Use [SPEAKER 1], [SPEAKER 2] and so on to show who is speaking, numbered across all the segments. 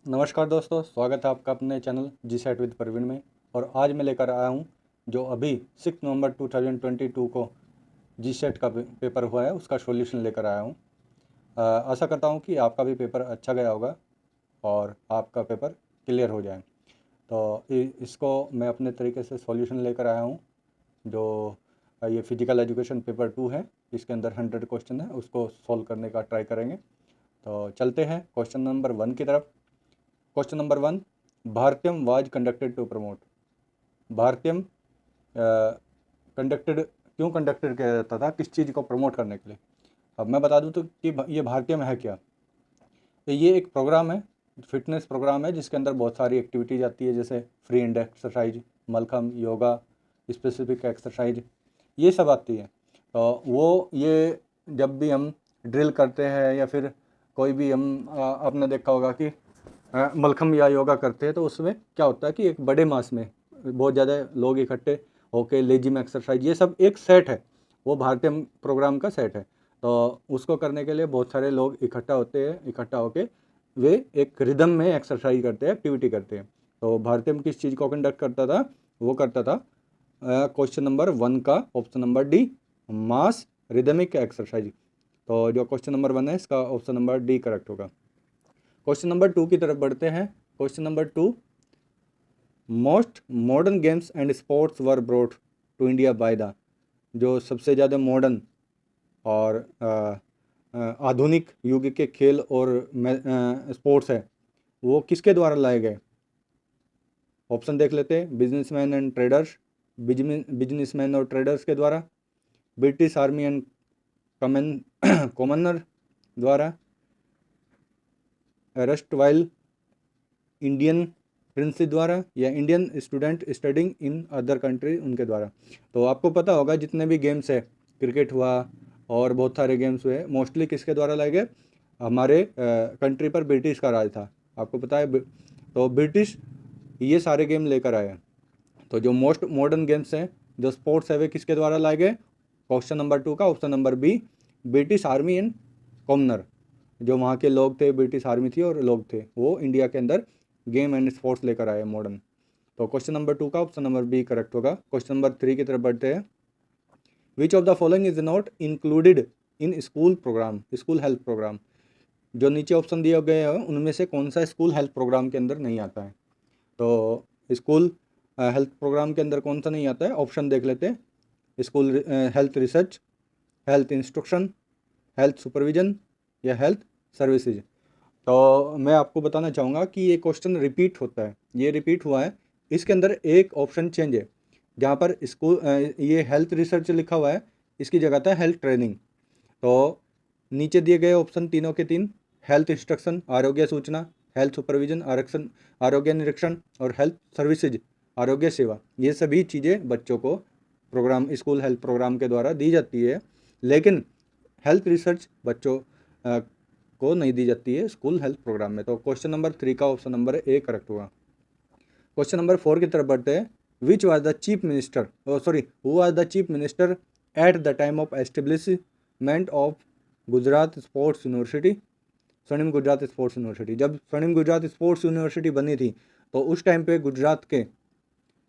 [SPEAKER 1] नमस्कार दोस्तों, स्वागत है आपका अपने channel G set with Praveen में। और आज मैं लेकर आया हूं जो अभी 6 नवंबर 2022 को जी सेट का पेपर हुआ है उसका सॉल्यूशन लेकर आया हूं। आशा करता हूं कि आपका भी पेपर अच्छा गया होगा और आपका पेपर क्लियर हो जाए। तो इसको मैं अपने तरीके से सॉल्यूशन लेकर आया हूं। जो ये फिजिकल एजुकेशन पेपर 2 है, इसके अंदर 100 क्वेश्चन है, उसको सॉल्व करने का ट्राई करेंगे। तो चलते हैं क्वेश्चन नंबर 1 की तरफ। Question number 1, Bharatiyam was conducted to promote. Bharatiyam conducted क्यों कंडक्टेड किया जाता था, किस चीज़ को प्रमोट करने के लिए। अब मैं बता दूं तो कि ये भारतीयम है क्या। तो ये एक प्रोग्राम है, फिटनेस प्रोग्राम है, जिसके अंदर बहुत सारी एक्टिविटीज आती है, जैसे free hand exercise, mallakhamb, yoga, specific exercise, ये सब आती है। तो वो ये जब भी हम ड्रिल करते हैं या फिर कोई भी हम आपने देखा होगा कि मलखम या योगा करते हैं, तो उसमें क्या होता है कि एक बड़े मास में बहुत ज़्यादा लोग इकट्ठे होके लेजिम एक्सरसाइज, ये सब एक सेट है, वो भारतीय प्रोग्राम का सेट है। तो उसको करने के लिए बहुत सारे लोग इकट्ठा होते हैं, इकट्ठा होके वे एक रिदम में एक्सरसाइज करते हैं, एक्टिविटी करते हैं। तो भारतीय किस चीज़ को कंडक्ट करता था, वो करता था क्वेश्चन नंबर 1 का option number D, mass rhythmic exercise. तो जो क्वेश्चन नंबर 1 है, इसका ऑप्शन नंबर डी करेक्ट होगा। क्वेश्चन नंबर 2 की तरफ बढ़ते हैं। Question number 2, most modern games and sports were brought to India by the. जो सबसे ज़्यादा मॉडर्न और आधुनिक युग के खेल और स्पोर्ट्स है, वो किसके द्वारा लाए गए। ऑप्शन देख लेते हैं। बिजनेसमैन एंड ट्रेडर्स, बिजनेसमैन और ट्रेडर्स के द्वारा, ब्रिटिश आर्मी एंड कॉमनर द्वारा, रस्टवाइल इंडियन प्रिंस द्वारा, या Indian student studying in other country उनके द्वारा। तो आपको पता होगा जितने भी गेम्स है, क्रिकेट हुआ और बहुत सारे गेम्स हुए, मोस्टली किसके द्वारा लाए गए, हमारे कंट्री पर ब्रिटिश का राज था, आपको पता है। तो ब्रिटिश ये सारे गेम लेकर आए। तो जो मोस्ट मॉडर्न गेम्स हैं, जो स्पोर्ट्स है, वे किसके द्वारा लाए गए। क्वेश्चन नंबर 2 का option number B, British army and commoner. जो वहाँ के लोग थे, ब्रिटिश आर्मी थी और लोग थे, वो इंडिया के अंदर गेम एंड स्पोर्ट्स लेकर आए मॉडर्न। तो क्वेश्चन नंबर 2 का ऑप्शन नंबर बी करेक्ट होगा। क्वेश्चन नंबर 3 की तरफ बढ़ते हैं। Which of the following is not included in school program, school health program. जो नीचे ऑप्शन दिए गए हैं, उनमें से कौन सा स्कूल हेल्थ प्रोग्राम के अंदर नहीं आता है। तो स्कूल हेल्थ प्रोग्राम के अंदर कौन सा नहीं आता है, ऑप्शन देख लेते हैं। School health research, health instruction, health supervision, या हेल्थ सर्विसेज। तो मैं आपको बताना चाहूँगा कि ये क्वेश्चन रिपीट होता है, ये रिपीट हुआ है। इसके अंदर एक ऑप्शन चेंज है, जहाँ पर स्कूल ये हेल्थ रिसर्च लिखा हुआ है, इसकी जगह था हेल्थ ट्रेनिंग। तो नीचे दिए गए ऑप्शन तीनों के तीन, हेल्थ इंस्ट्रक्शन आरोग्य सूचना, हेल्थ सुपरविजन आरक्षण आरोग्य निरीक्षण, और हेल्थ सर्विसेज आरोग्य सेवा, ये सभी चीज़ें बच्चों को प्रोग्राम, स्कूल हेल्थ प्रोग्राम के द्वारा दी जाती है। लेकिन हेल्थ रिसर्च बच्चों को नहीं दी जाती है स्कूल हेल्थ प्रोग्राम में। तो क्वेश्चन नंबर 3 का ऑप्शन नंबर ए करेक्ट हुआ। क्वेश्चन नंबर 4 की तरफ बढ़ते हैं। Which was the chief minister, who was the chief minister at the time of establishment of Gujarat sports university. स्वर्णिम गुजरात स्पोर्ट्स यूनिवर्सिटी, जब स्वर्णिम गुजरात स्पोर्ट्स यूनिवर्सिटी बनी थी, तो उस टाइम पे गुजरात के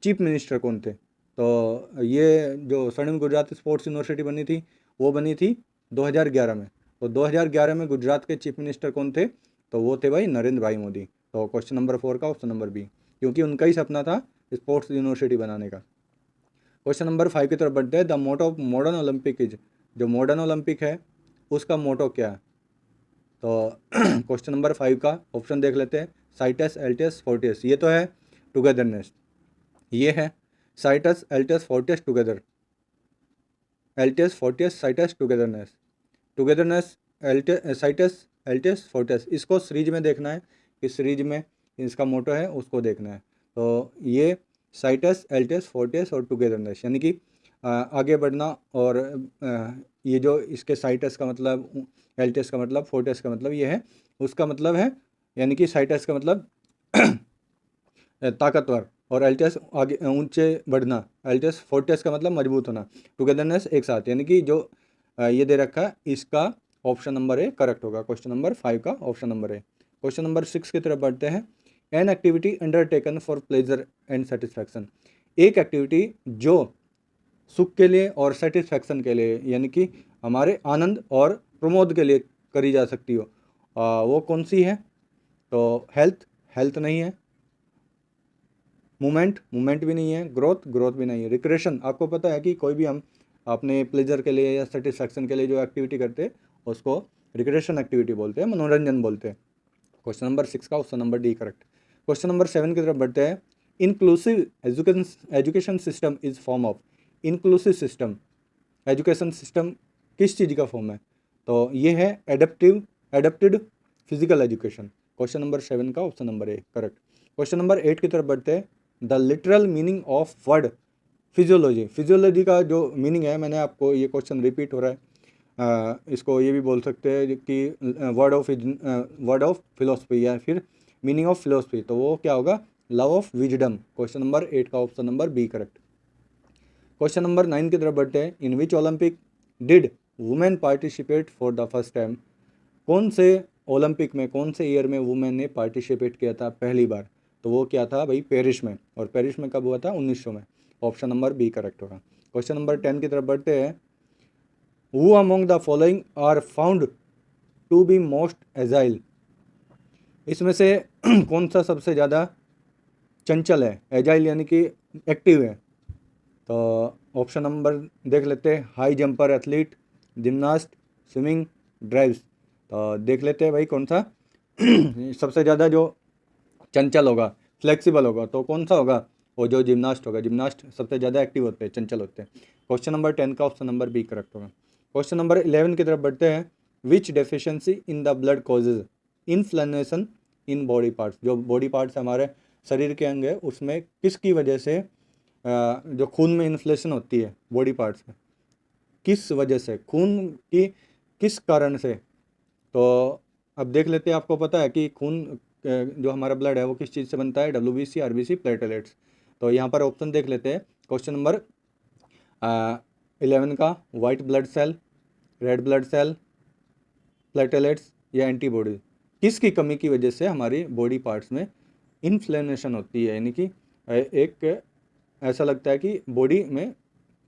[SPEAKER 1] चीफ मिनिस्टर कौन थे। तो ये जो स्वर्णिम गुजरात स्पोर्ट्स यूनिवर्सिटी बनी थी, वो बनी थी 2011 में। तो 2011 में गुजरात के चीफ मिनिस्टर कौन थे, तो वो थे भाई नरेंद्र भाई मोदी। तो क्वेश्चन नंबर 4 का ऑप्शन नंबर बी, क्योंकि उनका ही सपना था स्पोर्ट्स यूनिवर्सिटी बनाने का। क्वेश्चन नंबर 5 की तरफ बढ़ते हैं। The motto of modern Olympic is, जो मॉडर्न ओलंपिक है उसका मोटो क्या है। तो क्वेश्चन नंबर 5 का ऑप्शन देख लेते हैं। साइटस, एल्टियस, फोर्टियस, ये तो है टुगेदरनेस, ये है citius, altius, fortius, together, altius, fortius, citius, togetherness, togetherness, citius, altius, fortius. इसको सीरीज में देखना है, इस सीरीज में इसका मोटो है उसको देखना है। तो ये साइटस, एल्टियस, फोर्टियस और टुगेदरनेस, यानी कि आगे बढ़ना। और ये जो इसके साइटस का मतलब, एल्टियस का मतलब, फोर्टियस का मतलब ये है, उसका मतलब है, यानी कि साइटस का मतलब ताकतवर, और एल्टियस आगे ऊंचे बढ़ना, एल्टियस फोर्टियस का मतलब मजबूत होना, टुगेदरनेस एक साथ, यानी कि जो ये दे रखा है, इसका ऑप्शन नंबर ए करेक्ट होगा। क्वेश्चन नंबर 5 का ऑप्शन नंबर ए। क्वेश्चन नंबर 6 की तरफ बढ़ते हैं। An activity undertaken for pleasure and satisfaction, एक एक्टिविटी जो सुख के लिए और सेटिस्फैक्शन के लिए यानी कि हमारे आनंद और प्रमोद के लिए करी जा सकती हो, वो कौन सी है? तो हेल्थ नहीं है, मूवमेंट भी नहीं है, ग्रोथ भी नहीं है, रिक्रिएशन, आपको पता है कि कोई भी हम अपने प्लेजर के लिए या सेटिस्फैक्शन के लिए जो एक्टिविटी करते हैं उसको रिक्रिएशन एक्टिविटी बोलते हैं, मनोरंजन बोलते हैं। क्वेश्चन नंबर 6 का option number D correct. Question number 7 की तरफ बढ़ते हैं। Inclusive education system is form of, inclusive system education system किस चीज़ का फॉर्म है? तो ये है adapted physical education. Question number 7 का option number A correct. Question number 8 की तरफ बढ़ते हैं। The literal meaning of word physiology, physiology का जो मीनिंग है, मैंने आपको ये क्वेश्चन रिपीट हो रहा है, इसको ये भी बोल सकते हैं कि वर्ड ऑफ फिलोसफी या फिर मीनिंग ऑफ फिलोसफी, तो वो क्या होगा? Love of wisdom. Question number 8 का option number B correct. Question number 9 की तरफ बढ़ते हैं। In which Olympic did women participate for the first time, कौन से ओलंपिक में, कौन से ईयर में वुमेन ने पार्टिसिपेट किया था पहली बार? तो वो क्या था भाई? पेरिस में। और पेरिस में कब हुआ था? 1900 में। ऑप्शन नंबर बी करेक्ट होगा। क्वेश्चन नंबर 10 की तरफ बढ़ते हैं। Who among the following are found to be most agile, इसमें से कौन सा सबसे ज़्यादा चंचल है? एजाइल यानी कि एक्टिव है। तो ऑप्शन नंबर देख लेते हैं। High jumper athlete, gymnast, swimming, drives. तो देख लेते हैं भाई कौन सा सबसे ज़्यादा जो चंचल होगा, फ्लेक्सिबल होगा, तो कौन सा होगा? वो जो जिमनास्ट होगा। जिमनास्ट सबसे ज़्यादा एक्टिव होते हैं, चंचल होते हैं। क्वेश्चन नंबर 10 का ऑप्शन नंबर बी करेक्ट होगा। क्वेश्चन नंबर 11 की तरफ बढ़ते हैं। Which deficiency in the blood causes inflammation in body parts, जो बॉडी पार्ट्स हमारे शरीर के अंग है उसमें किसकी वजह से जो खून में इन्फ्लेशन होती है बॉडी पार्ट्स में, किस वजह से, खून की किस कारण से? तो अब देख लेते हैं। आपको पता है कि खून जो हमारा ब्लड है वो किस चीज़ से बनता है? WBC, RBC, platelets. तो यहाँ पर ऑप्शन देख लेते हैं। क्वेश्चन नंबर 11 का white blood cell, red blood cell, platelets या एंटीबॉडी, किसकी कमी की वजह से हमारी बॉडी पार्ट्स में इन्फ्लेमेशन होती है, यानी कि एक ऐसा लगता है कि बॉडी में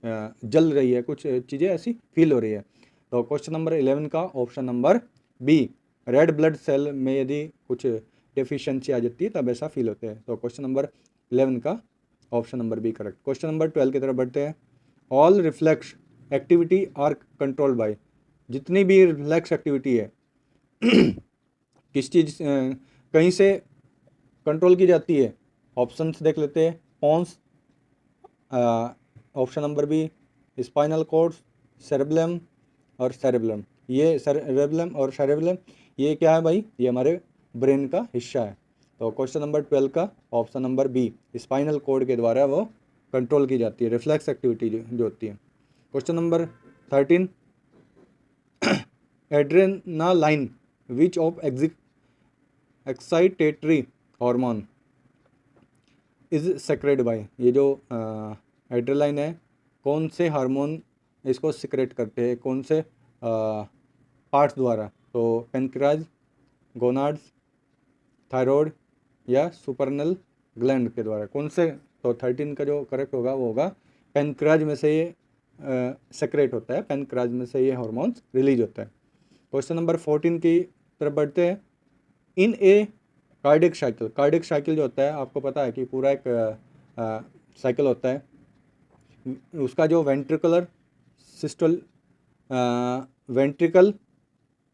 [SPEAKER 1] जल रही है, कुछ चीज़ें ऐसी फील हो रही है। तो क्वेश्चन नंबर 11 का option number B, red blood cell में यदि कुछ डेफिशिएंसी आ जाती है तब ऐसा फील होते हैं। तो क्वेश्चन नंबर 11 का option number B correct. Question number 12 की तरफ बढ़ते हैं। All reflex activity are controlled by, जितनी भी रिफ्लेक्स एक्टिविटी है किस चीज़ कहीं से कंट्रोल की जाती है? ऑप्शंस देख लेते हैं। Pons, option number B spinal cord, cerebrum और सेरेब्रम। ये सेरेब्रम और सेरेब्रम ये क्या है भाई? ये हमारे ब्रेन का हिस्सा है। तो क्वेश्चन नंबर 12 का option number B, spinal cord के द्वारा वो कंट्रोल की जाती है, रिफ्लेक्स एक्टिविटी जो होती है। Question number 13, adrenaline which of excitatory hormone is secrete by, ये जो एड्रेनालाइन है कौन से हार्मोन इसको सिक्रेट करते हैं, कौन से पार्ट्स द्वारा? तो पेनक्रियाज, गोनाड्स, थायराइड या सुपरनल ग्लैंड के द्वारा, कौन से? तो 13 का जो करेक्ट होगा वो होगा पेनक्रियाज में से ये सेक्रेट होता है, पेनक्रियाज में से ये हार्मोन्स रिलीज होता है। क्वेश्चन नंबर 14 की तरफ बढ़ते हैं। इन ए कार्डियक साइकिल, कार्डियक साइकिल जो होता है आपको पता है कि पूरा एक साइकिल होता है, उसका जो वेंट्रिकुलर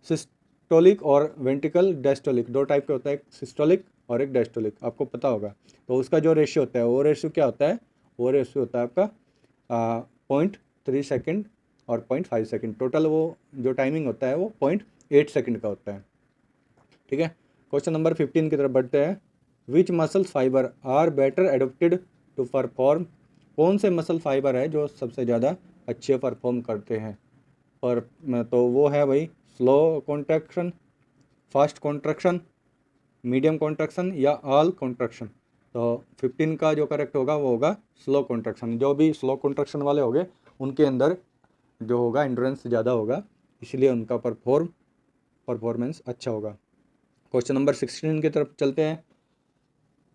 [SPEAKER 1] सिस्टोलिक और वेंट्रिकल डायस्टोलिक दो टाइप के होता है, एक सिस्टोलिक और एक डायस्टोलिक, आपको पता होगा। तो उसका जो रेशियो होता है वो रेशियो क्या होता है? वो रेशियो होता है आपका 0.3 सेकेंड और 0.5 सेकेंड। टोटल वो जो टाइमिंग होता है वो 0.8 सेकेंड का होता है। ठीक है। क्वेश्चन नंबर 15 की तरफ बढ़ते हैं। Which muscle fibre are better adopted to perform, कौन से मसल फाइबर है जो सबसे ज़्यादा अच्छे परफॉर्म करते हैं? पर तो वो है भाई slow contraction, fast contraction, medium contraction या ऑल कॉन्ट्रैक्शन। तो 15 का जो करेक्ट होगा वो होगा स्लो कॉन्ट्रैक्शन। जो भी स्लो कॉन्ट्रैक्शन वाले होंगे उनके अंदर जो होगा एंड्योरेंस ज़्यादा होगा, इसलिए उनका परफॉर्मेंस अच्छा होगा। क्वेश्चन नंबर 16 की तरफ चलते हैं।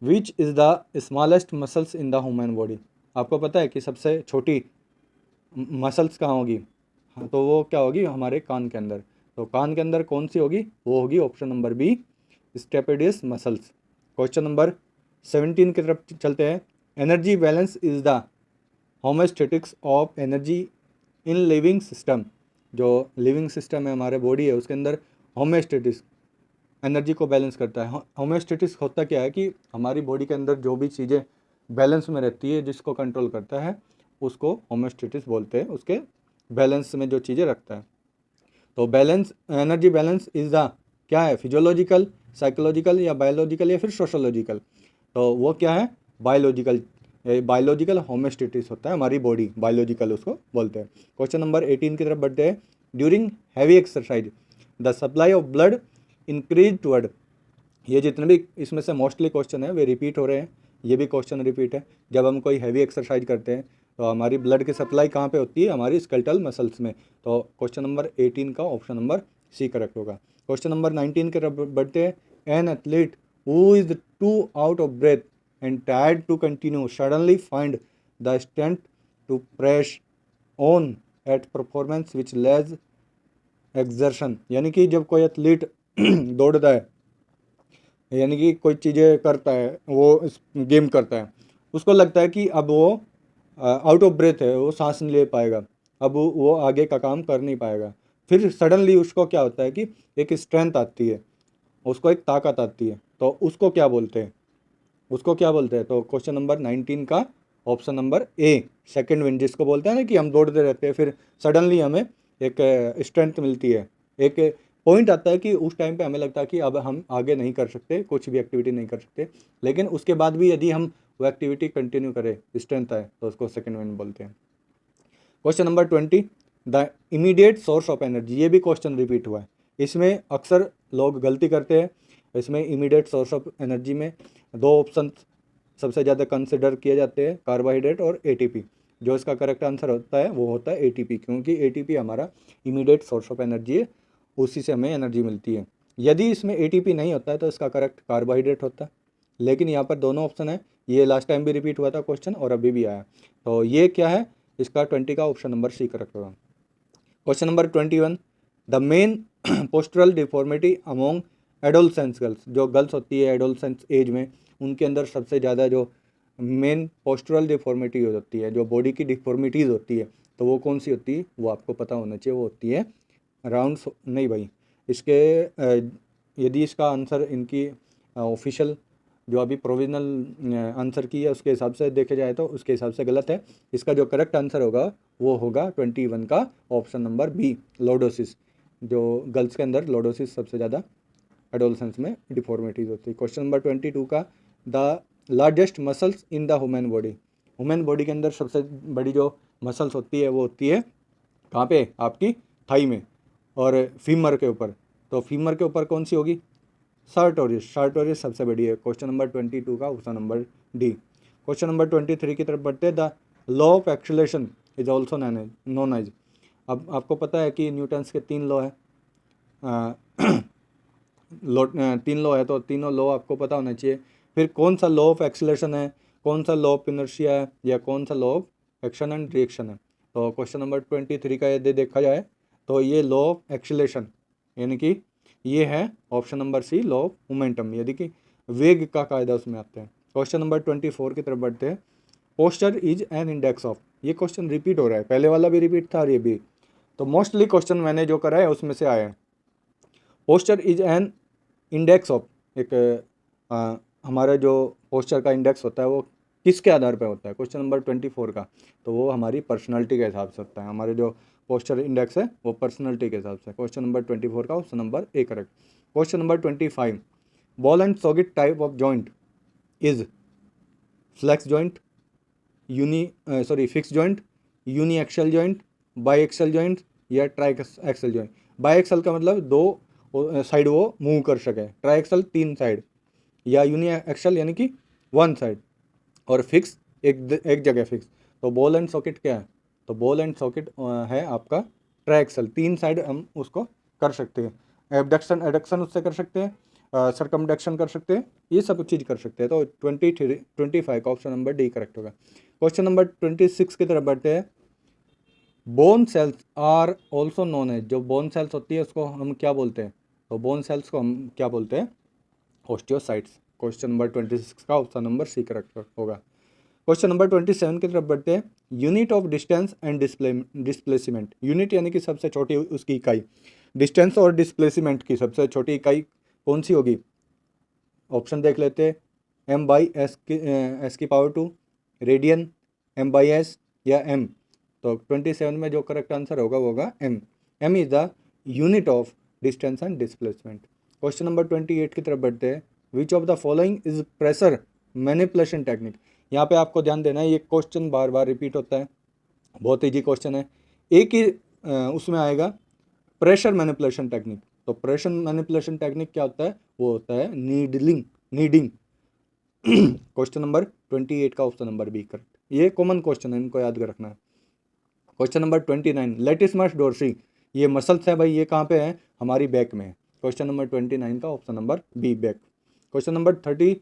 [SPEAKER 1] Which is the smallest muscles in the human body. आपको पता है कि सबसे छोटी मसल्स कहाँ होगी? हाँ, तो वो क्या होगी? हमारे कान के अंदर। तो कान के अंदर कौन सी होगी? वो होगी option number B, stapedius muscles. Question number 17 की तरफ चलते हैं। Energy balance is the homeostatics of energy in living system. जो लिविंग सिस्टम है, हमारे बॉडी है, उसके अंदर होमोस्टैटिक्स एनर्जी को बैलेंस करता है। होमोस्टैटिक्स होता क्या है कि हमारी बॉडी के अंदर जो भी चीज़ें बैलेंस में रहती है, जिसको कंट्रोल करता है, उसको होमोस्टैटिक्स बोलते हैं, उसके बैलेंस में जो चीज़ें रखता है। तो balance, energy balance is the क्या है? फिजियोलॉजिकल, साइकोलॉजिकल या बायोलॉजिकल या फिर सोशोलॉजिकल। तो वो क्या है? बायोलॉजिकल। बायोलॉजिकल होमोस्टेटिस होता है हमारी बॉडी, बायोलॉजिकल उसको बोलते हैं। क्वेश्चन नंबर 18 की तरफ बढ़ते हैं। During heavy exercise the supply of blood increase toward. ये जितने भी इसमें से मोस्टली क्वेश्चन है वे रिपीट हो रहे हैं, ये भी क्वेश्चन रिपीट है। जब हम कोई हैवी एक्सरसाइज करते हैं तो हमारी ब्लड की सप्लाई कहाँ पे होती है? हमारी स्केलेटल मसल्स में। तो क्वेश्चन नंबर 18 का ऑप्शन नंबर सी करेक्ट होगा। क्वेश्चन नंबर 19 के तरफ बढ़ते हैं। An athlete who is too out of breath and tired to continue suddenly find the strength to press on at performance which lays exertion. यानी कि जब कोई एथलीट दौड़ता है, यानी कि कोई चीज़ें करता है, वो गेम करता है, उसको लगता है कि अब वो आउट ऑफ ब्रेथ है, वो सांस नहीं ले पाएगा, अब वो आगे का काम कर नहीं पाएगा। फिर सडनली उसको क्या होता है कि एक स्ट्रेंथ आती है, उसको एक ताकत आती है, तो उसको क्या बोलते हैं? उसको क्या बोलते हैं? तो क्वेश्चन नंबर 19 का ऑप्शन नंबर ए, सेकंड विंड, जिसको बोलते हैं ना कि हम दौड़ते रहते हैं, फिर सडनली हमें एक स्ट्रेंथ मिलती है, एक पॉइंट आता है कि उस टाइम पे हमें लगता है कि अब हम आगे नहीं कर सकते, कुछ भी एक्टिविटी नहीं कर सकते, लेकिन उसके बाद भी यदि हम वो एक्टिविटी कंटिन्यू करें, स्ट्रेंथ आए, तो उसको सेकंड विंड बोलते हैं। Question number 20, the immediate source of energy. ये भी क्वेश्चन रिपीट हुआ है, इसमें अक्सर लोग गलती करते हैं। इसमें इमीडिएट सोर्स ऑफ एनर्जी में दो ऑप्शन सबसे ज़्यादा कंसिडर किए जाते हैं, कार्बोहाइड्रेट और एटीपी। जो इसका करेक्ट आंसर होता है वो होता है एटीपी, क्योंकि एटीपी हमारा इमीडिएट सोर्स ऑफ एनर्जी है, उसी से हमें एनर्जी मिलती है। यदि इसमें एटीपी नहीं होता है तो इसका करेक्ट कार्बोहाइड्रेट होता है, लेकिन यहाँ पर दोनों ऑप्शन है। ये लास्ट टाइम भी रिपीट हुआ था क्वेश्चन और अभी भी आया, तो ये क्या है? इसका 20 का ऑप्शन नंबर सी करेक्ट होगा। Question number 21, the main postural deformity among adolescence girls. जो गर्ल्स होती है एडोलसेंस एज में, उनके अंदर सबसे ज़्यादा जो मेन पोस्टरल डिफॉर्मिटी होती है, जो बॉडी की डिफॉर्मिटीज़ होती है, तो वो कौन सी होती है? वो आपको पता होना चाहिए, वो होती है राउंड नहीं भाई, इसके यदि इसका आंसर इनकी ऑफिशियल जो अभी प्रोविजनल आंसर की है उसके हिसाब से देखे जाए तो उसके हिसाब से गलत है। इसका जो करेक्ट आंसर होगा वो होगा 21 का ऑप्शन नंबर बी, लोडोसिस। जो गर्ल्स के अंदर लोडोसिस सबसे ज़्यादा एडोलसेंस में डिफॉर्मिटीज होती है। क्वेश्चन नंबर 22 का, the largest muscles in the human body. Human body के अंदर सबसे बड़ी जो मसल्स होती है वो होती है कहाँ पे? आपकी थाई में और फीमर के ऊपर। तो फीमर के ऊपर कौन सी होगी? सार्टोरियस। सार्टोरियस सबसे बड़ी है। क्वेश्चन नंबर 22 का option number D. Question number 23 की तरफ बढ़ते हैं। The law of acceleration is also known as. अब आपको पता है कि न्यूटन्स के 3 लॉ है, तीन लॉ है, तो तीनों लॉ आपको पता होना चाहिए। फिर कौन सा लॉ ऑफ एक्सेलरेशन है, कौन सा लॉ ऑफ इनर्शिया है, या कौन सा law of action and reaction है? तो क्वेश्चन नंबर 23 का यदि देखा जाए तो ये लॉ ऑफ एक्सेलरेशन, यानी कि ये है option number C, law of momentum, यदि कि वेग का कायदा उसमें आते हैं। क्वेश्चन नंबर 24 की तरफ बढ़ते हैं। Posture is an index of. ये क्वेश्चन रिपीट हो रहा है, पहले वाला भी रिपीट था और ये भी, तो मोस्टली क्वेश्चन मैंने जो करा है उसमें से आया है। Posture is an index of, एक हमारा जो पोस्चर का इंडेक्स होता है वो किसके आधार पर होता है? क्वेश्चन नंबर 24 का, तो वो हमारी पर्सनालिटी के हिसाब से होता है। हमारे जो पोस्चर इंडेक्स है वो पर्सनालिटी के हिसाब से। क्वेश्चन नंबर 24 का option number A correct. Question number 25, ball and socket type of joint is flex joint, fix joint, uni axle joint, bi axle joint या tri axle joint. Bi axle का मतलब दो side वो move कर सके, tri axle 3 side, या uni axle यानी कि 1 साइड, और फिक्स एक जगह फिक्स। तो बॉल एंड सॉकेट क्या है? तो बॉल एंड सॉकेट है आपका ट्राई एक्सल, 3 साइड हम उसको कर सकते हैं। एबडक्शन एडक्शन उससे कर सकते हैं, सरकमडक्शन कर सकते हैं, ये सब चीज़ कर सकते हैं। तो 25 का ऑप्शन नंबर डी करेक्ट होगा। क्वेश्चन नंबर 26 की तरफ बढ़ते हैं। Bone cells are also known as, जो बोन सेल्स होती है उसको हम क्या बोलते हैं? तो बोन सेल्स को हम क्या बोलते हैं? ऑस्टियोसाइट्स। क्वेश्चन नंबर 26 का ऑप्शन नंबर सी करेक्ट होगा। क्वेश्चन नंबर 27 की तरफ बढ़ते हैं। Unit of distance and displacement, unit यानी कि सबसे छोटी उसकी इकाई, डिस्टेंस और डिस्प्लेसमेंट की सबसे छोटी इकाई कौन सी होगी? ऑप्शन देख लेते हैं। m/s⁻², रेडियन, m/s या m। तो 27 में जो करेक्ट आंसर होगा वो होगा m। m is the unit of distance and displacement. Question number 28 की तरफ बढ़ते हैं। Which of the following is pressure manipulation technique. यहाँ पे आपको ध्यान देना है, ये क्वेश्चन बार बार रिपीट होता है, बहुत ईजी क्वेश्चन है। एक ही उसमें आएगा प्रेशर मैनिपुलेशन टेक्निक। तो प्रेशर मैनिपुलेशन टेक्निक क्या होता है? वो होता है नीडिंग। क्वेश्चन नंबर 28 का ऑप्शन नंबर बी करेक्ट। ये कॉमन क्वेश्चन है, इनको याद रखना है। क्वेश्चन नंबर 29, लेटिसमस डोर्सी, ये मसल्स है भाई, ये कहाँ पे है? हमारी बैक में है। क्वेश्चन नंबर 29 का option number be back. Question number 30,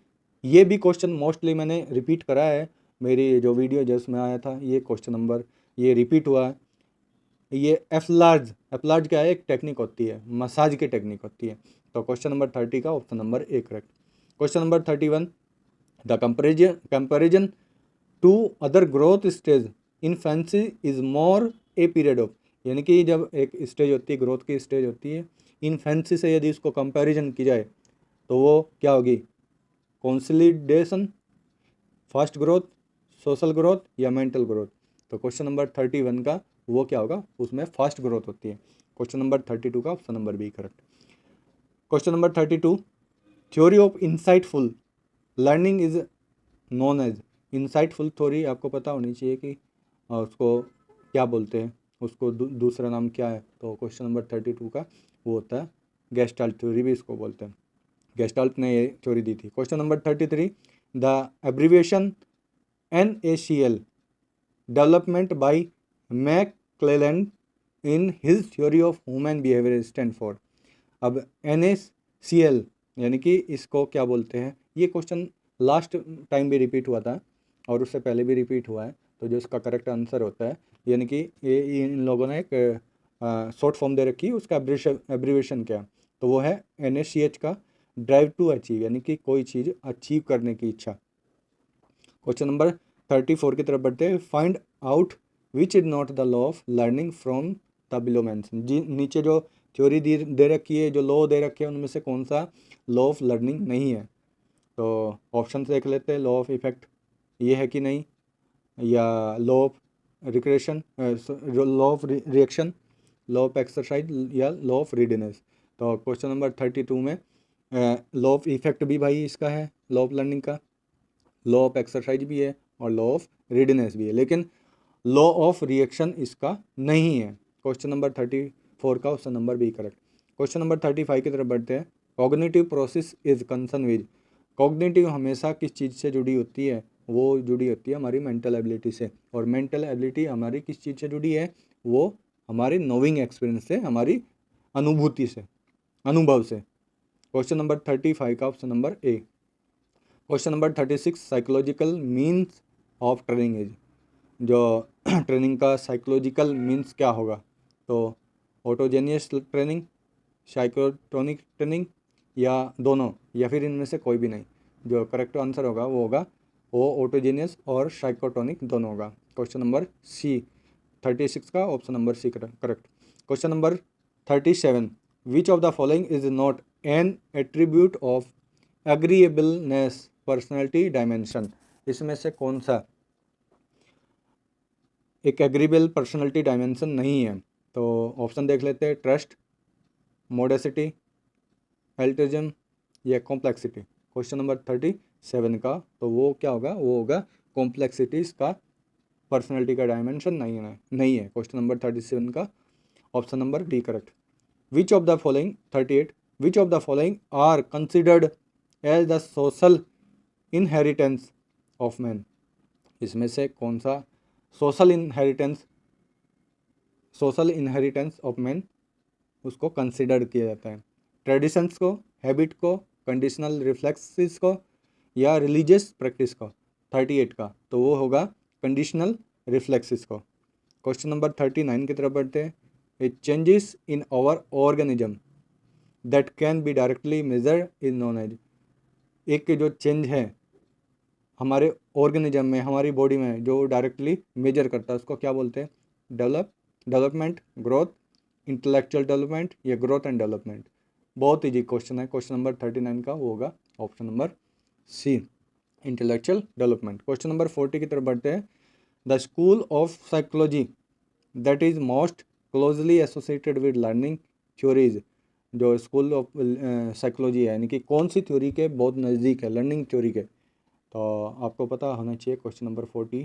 [SPEAKER 1] ये भी क्वेश्चन मोस्टली मैंने रिपीट करा है, मेरी जो वीडियो जिसमें आया था ये क्वेश्चन नंबर ये रिपीट हुआ है। ये एफलार्ज क्या है? एक टेक्निक होती है, मसाज की टेक्निक होती है। तो क्वेश्चन नंबर 30 का option number A correct. Question number 31, the comparison to other growth stage infancy is more a period of, यानी कि जब एक स्टेज होती है, ग्रोथ की स्टेज होती है, इन फैंसी से यदि उसको कंपैरिजन की जाए तो वो क्या होगी? Consolidation, fast growth, social growth या मेंटल ग्रोथ। तो क्वेश्चन नंबर 31 का वो क्या होगा? उसमें फास्ट ग्रोथ होती है। क्वेश्चन नंबर 32 का option number B correct. Question number 32, theory of insightful learning is known as. Insightful theory आपको पता होनी चाहिए कि उसको क्या बोलते हैं, उसको दूसरा नाम क्या है? तो क्वेश्चन नंबर 32 का वो होता है गेस्टाल्ट थ्योरी भी इसको बोलते हैं, गेस्टाल्ट ने ये थ्योरी दी थी। Question number 33, the abbreviation NaCl development by McClelland in his theory of human behaviour stand for. अब NaCl यानी कि इसको क्या बोलते हैं? ये क्वेश्चन लास्ट टाइम भी रिपीट हुआ था और उससे पहले भी रिपीट हुआ है। तो जो इसका करेक्ट आंसर होता है, यानी कि ये इन लोगों ने एक शॉर्ट फॉर्म दे रखी है, उसका एब्रीविएशन क्या? तो वो है NaCH का ड्राइव टू अचीव, यानी कि कोई चीज़ अचीव करने की इच्छा। क्वेश्चन नंबर 34 की तरफ बढ़ते हैं। Find out which is not the law of learning from the below mention. जी नीचे जो थ्योरी दे रखी है, जो लॉ दे रखे हैं, उनमें से कौन सा लॉ ऑफ लर्निंग नहीं है? तो ऑप्शन देख लेते हैं। लॉ ऑफ इफेक्ट ये है कि नहीं, या law of recreation, law of reaction, law of exercise या लॉ ऑफ रीडनेस। तो क्वेश्चन नंबर 32 में लॉ ऑफ इफेक्ट भी भाई इसका है, लॉ ऑफ लर्निंग का, लॉ ऑफ एक्सरसाइज भी है और लॉ ऑफ रीडनेस भी है, लेकिन लॉ ऑफ रिएक्शन इसका नहीं है। क्वेश्चन नंबर 34 का option number B correct. Question number 35 की तरफ बढ़ते हैं। Cognitive process is concern with. Cognitive हमेशा किस चीज़ से जुड़ी होती है? वो जुड़ी होती है हमारी मेंटल एबिलिटी से, और मेंटल एबिलिटी हमारी किस चीज़ से जुड़ी है? वो हमारे नोइंग एक्सपीरियंस से, हमारी अनुभूति से, अनुभव से। क्वेश्चन नंबर 35 का option number A. Question number 36, psychological means of training is. जो ट्रेनिंग का साइकोलॉजिकल मीन्स क्या होगा? तो ऑटोजेनियस ट्रेनिंग, साइकोट्रॉनिक ट्रेनिंग या दोनों, या फिर इनमें से कोई भी नहीं। जो करेक्ट आंसर होगा वो होगा वो ऑटोजेनियस और साइकोट्रॉनिक दोनों होगा। क्वेश्चन नंबर सी 36 का option number C correct. Question number 37, which of the following is not an attribute of agreeableness personality dimension. इसमें से कौन सा एक एग्रीबल पर्सनैलिटी डायमेंशन नहीं है? तो ऑप्शन देख लेते हैं। ट्रस्ट, मोडेसिटी, एल्टिज्म या कॉम्प्लेक्सिटी। क्वेश्चन नंबर 37 का तो वो क्या होगा? वो होगा कॉम्प्लेक्सिटी इसका पर्सनैलिटी का डायमेंशन नहीं है। क्वेश्चन नंबर 37 का option number D correct. Which of the following 38, which of the following are considered as the social inheritance of man. इसमें से कौन सा सोशल इनहेरिटेंस ऑफ मैन उसको कंसिडर किया जाता है? ट्रेडिशंस को, हैबिट को कंडीशनल रिफ्लेक्सिस को या रिलीजियस प्रैक्टिस को? 38 का, तो वो होगा कंडीशनल रिफ्लेक्सिस को। क्वेश्चन नंबर 39 की तरफ बढ़ते हैं। It changes in our organism that can be directly measured is known as. एक जो चेंज है हमारे ऑर्गेनिज्म में, हमारी बॉडी में, जो डायरेक्टली मेजर करता है, उसको क्या बोलते हैं? डेवलपमेंट, ग्रोथ, इंटेलेक्चुअल डेवलपमेंट या ग्रोथ एंड डेवलपमेंट। बहुत ईजी क्वेश्चन है। क्वेश्चन नंबर 39 का वो होगा option number C, intellectual development. Question number 40 की तरफ बढ़ते हैं। The school of psychology that is most closely associated with learning theories. जो स्कूल ऑफ साइकोलॉजी है, यानी कि कौन सी थ्योरी के बहुत नज़दीक है लर्निंग थ्योरी के? तो आपको पता होना चाहिए क्वेश्चन नंबर 40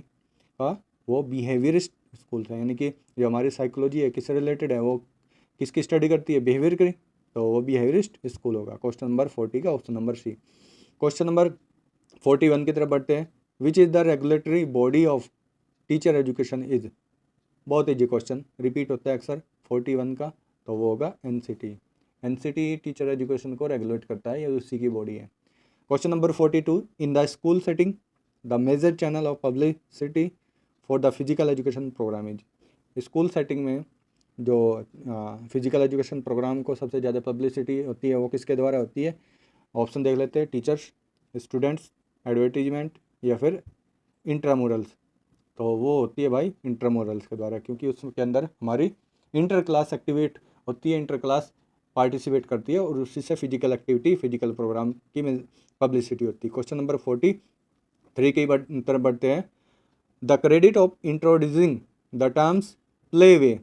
[SPEAKER 1] का, वो बिहेवियरिस्ट स्कूल है। यानी कि जो हमारी साइकोलॉजी है किससे रिलेटेड है, वो किसकी स्टडी करती है? बिहेवियर की, तो वो बिहेवियरिस्ट स्कूल होगा। क्वेश्चन नंबर 40 का option number C. Question number 41 की तरफ बढ़ते हैं। Which is the regulatory body of teacher education is. बहुत ईजी क्वेश्चन, रिपीट होता है अक्सर 41 का, तो वो होगा एनसीटी। एनसीटी टीचर एजुकेशन को रेगुलेट करता है, ये उसी की बॉडी है। Question number 42, in the school setting the major channel of publicity for the physical education programme is. School setting में जो फिजिकल एजुकेशन प्रोग्राम को सबसे ज़्यादा पब्लिसिटी होती है वो किसके द्वारा होती है? ऑप्शन देख लेते हैं, टीचर्स, स्टूडेंट्स, एडवर्टीजमेंट या फिर इंट्रामुरल्स। तो वो होती है भाई इंट्रामुरल्स के द्वारा, क्योंकि उसके अंदर हमारी इंटर क्लास एक्टिविटी होती है, इंटर क्लास पार्टिसिपेट करती है और उसी से फिजिकल एक्टिविटी, फिजिकल प्रोग्राम की पब्लिसिटी होती है। क्वेश्चन नंबर 43 की तरफ बढ़ते हैं। The credit of introducing the terms play way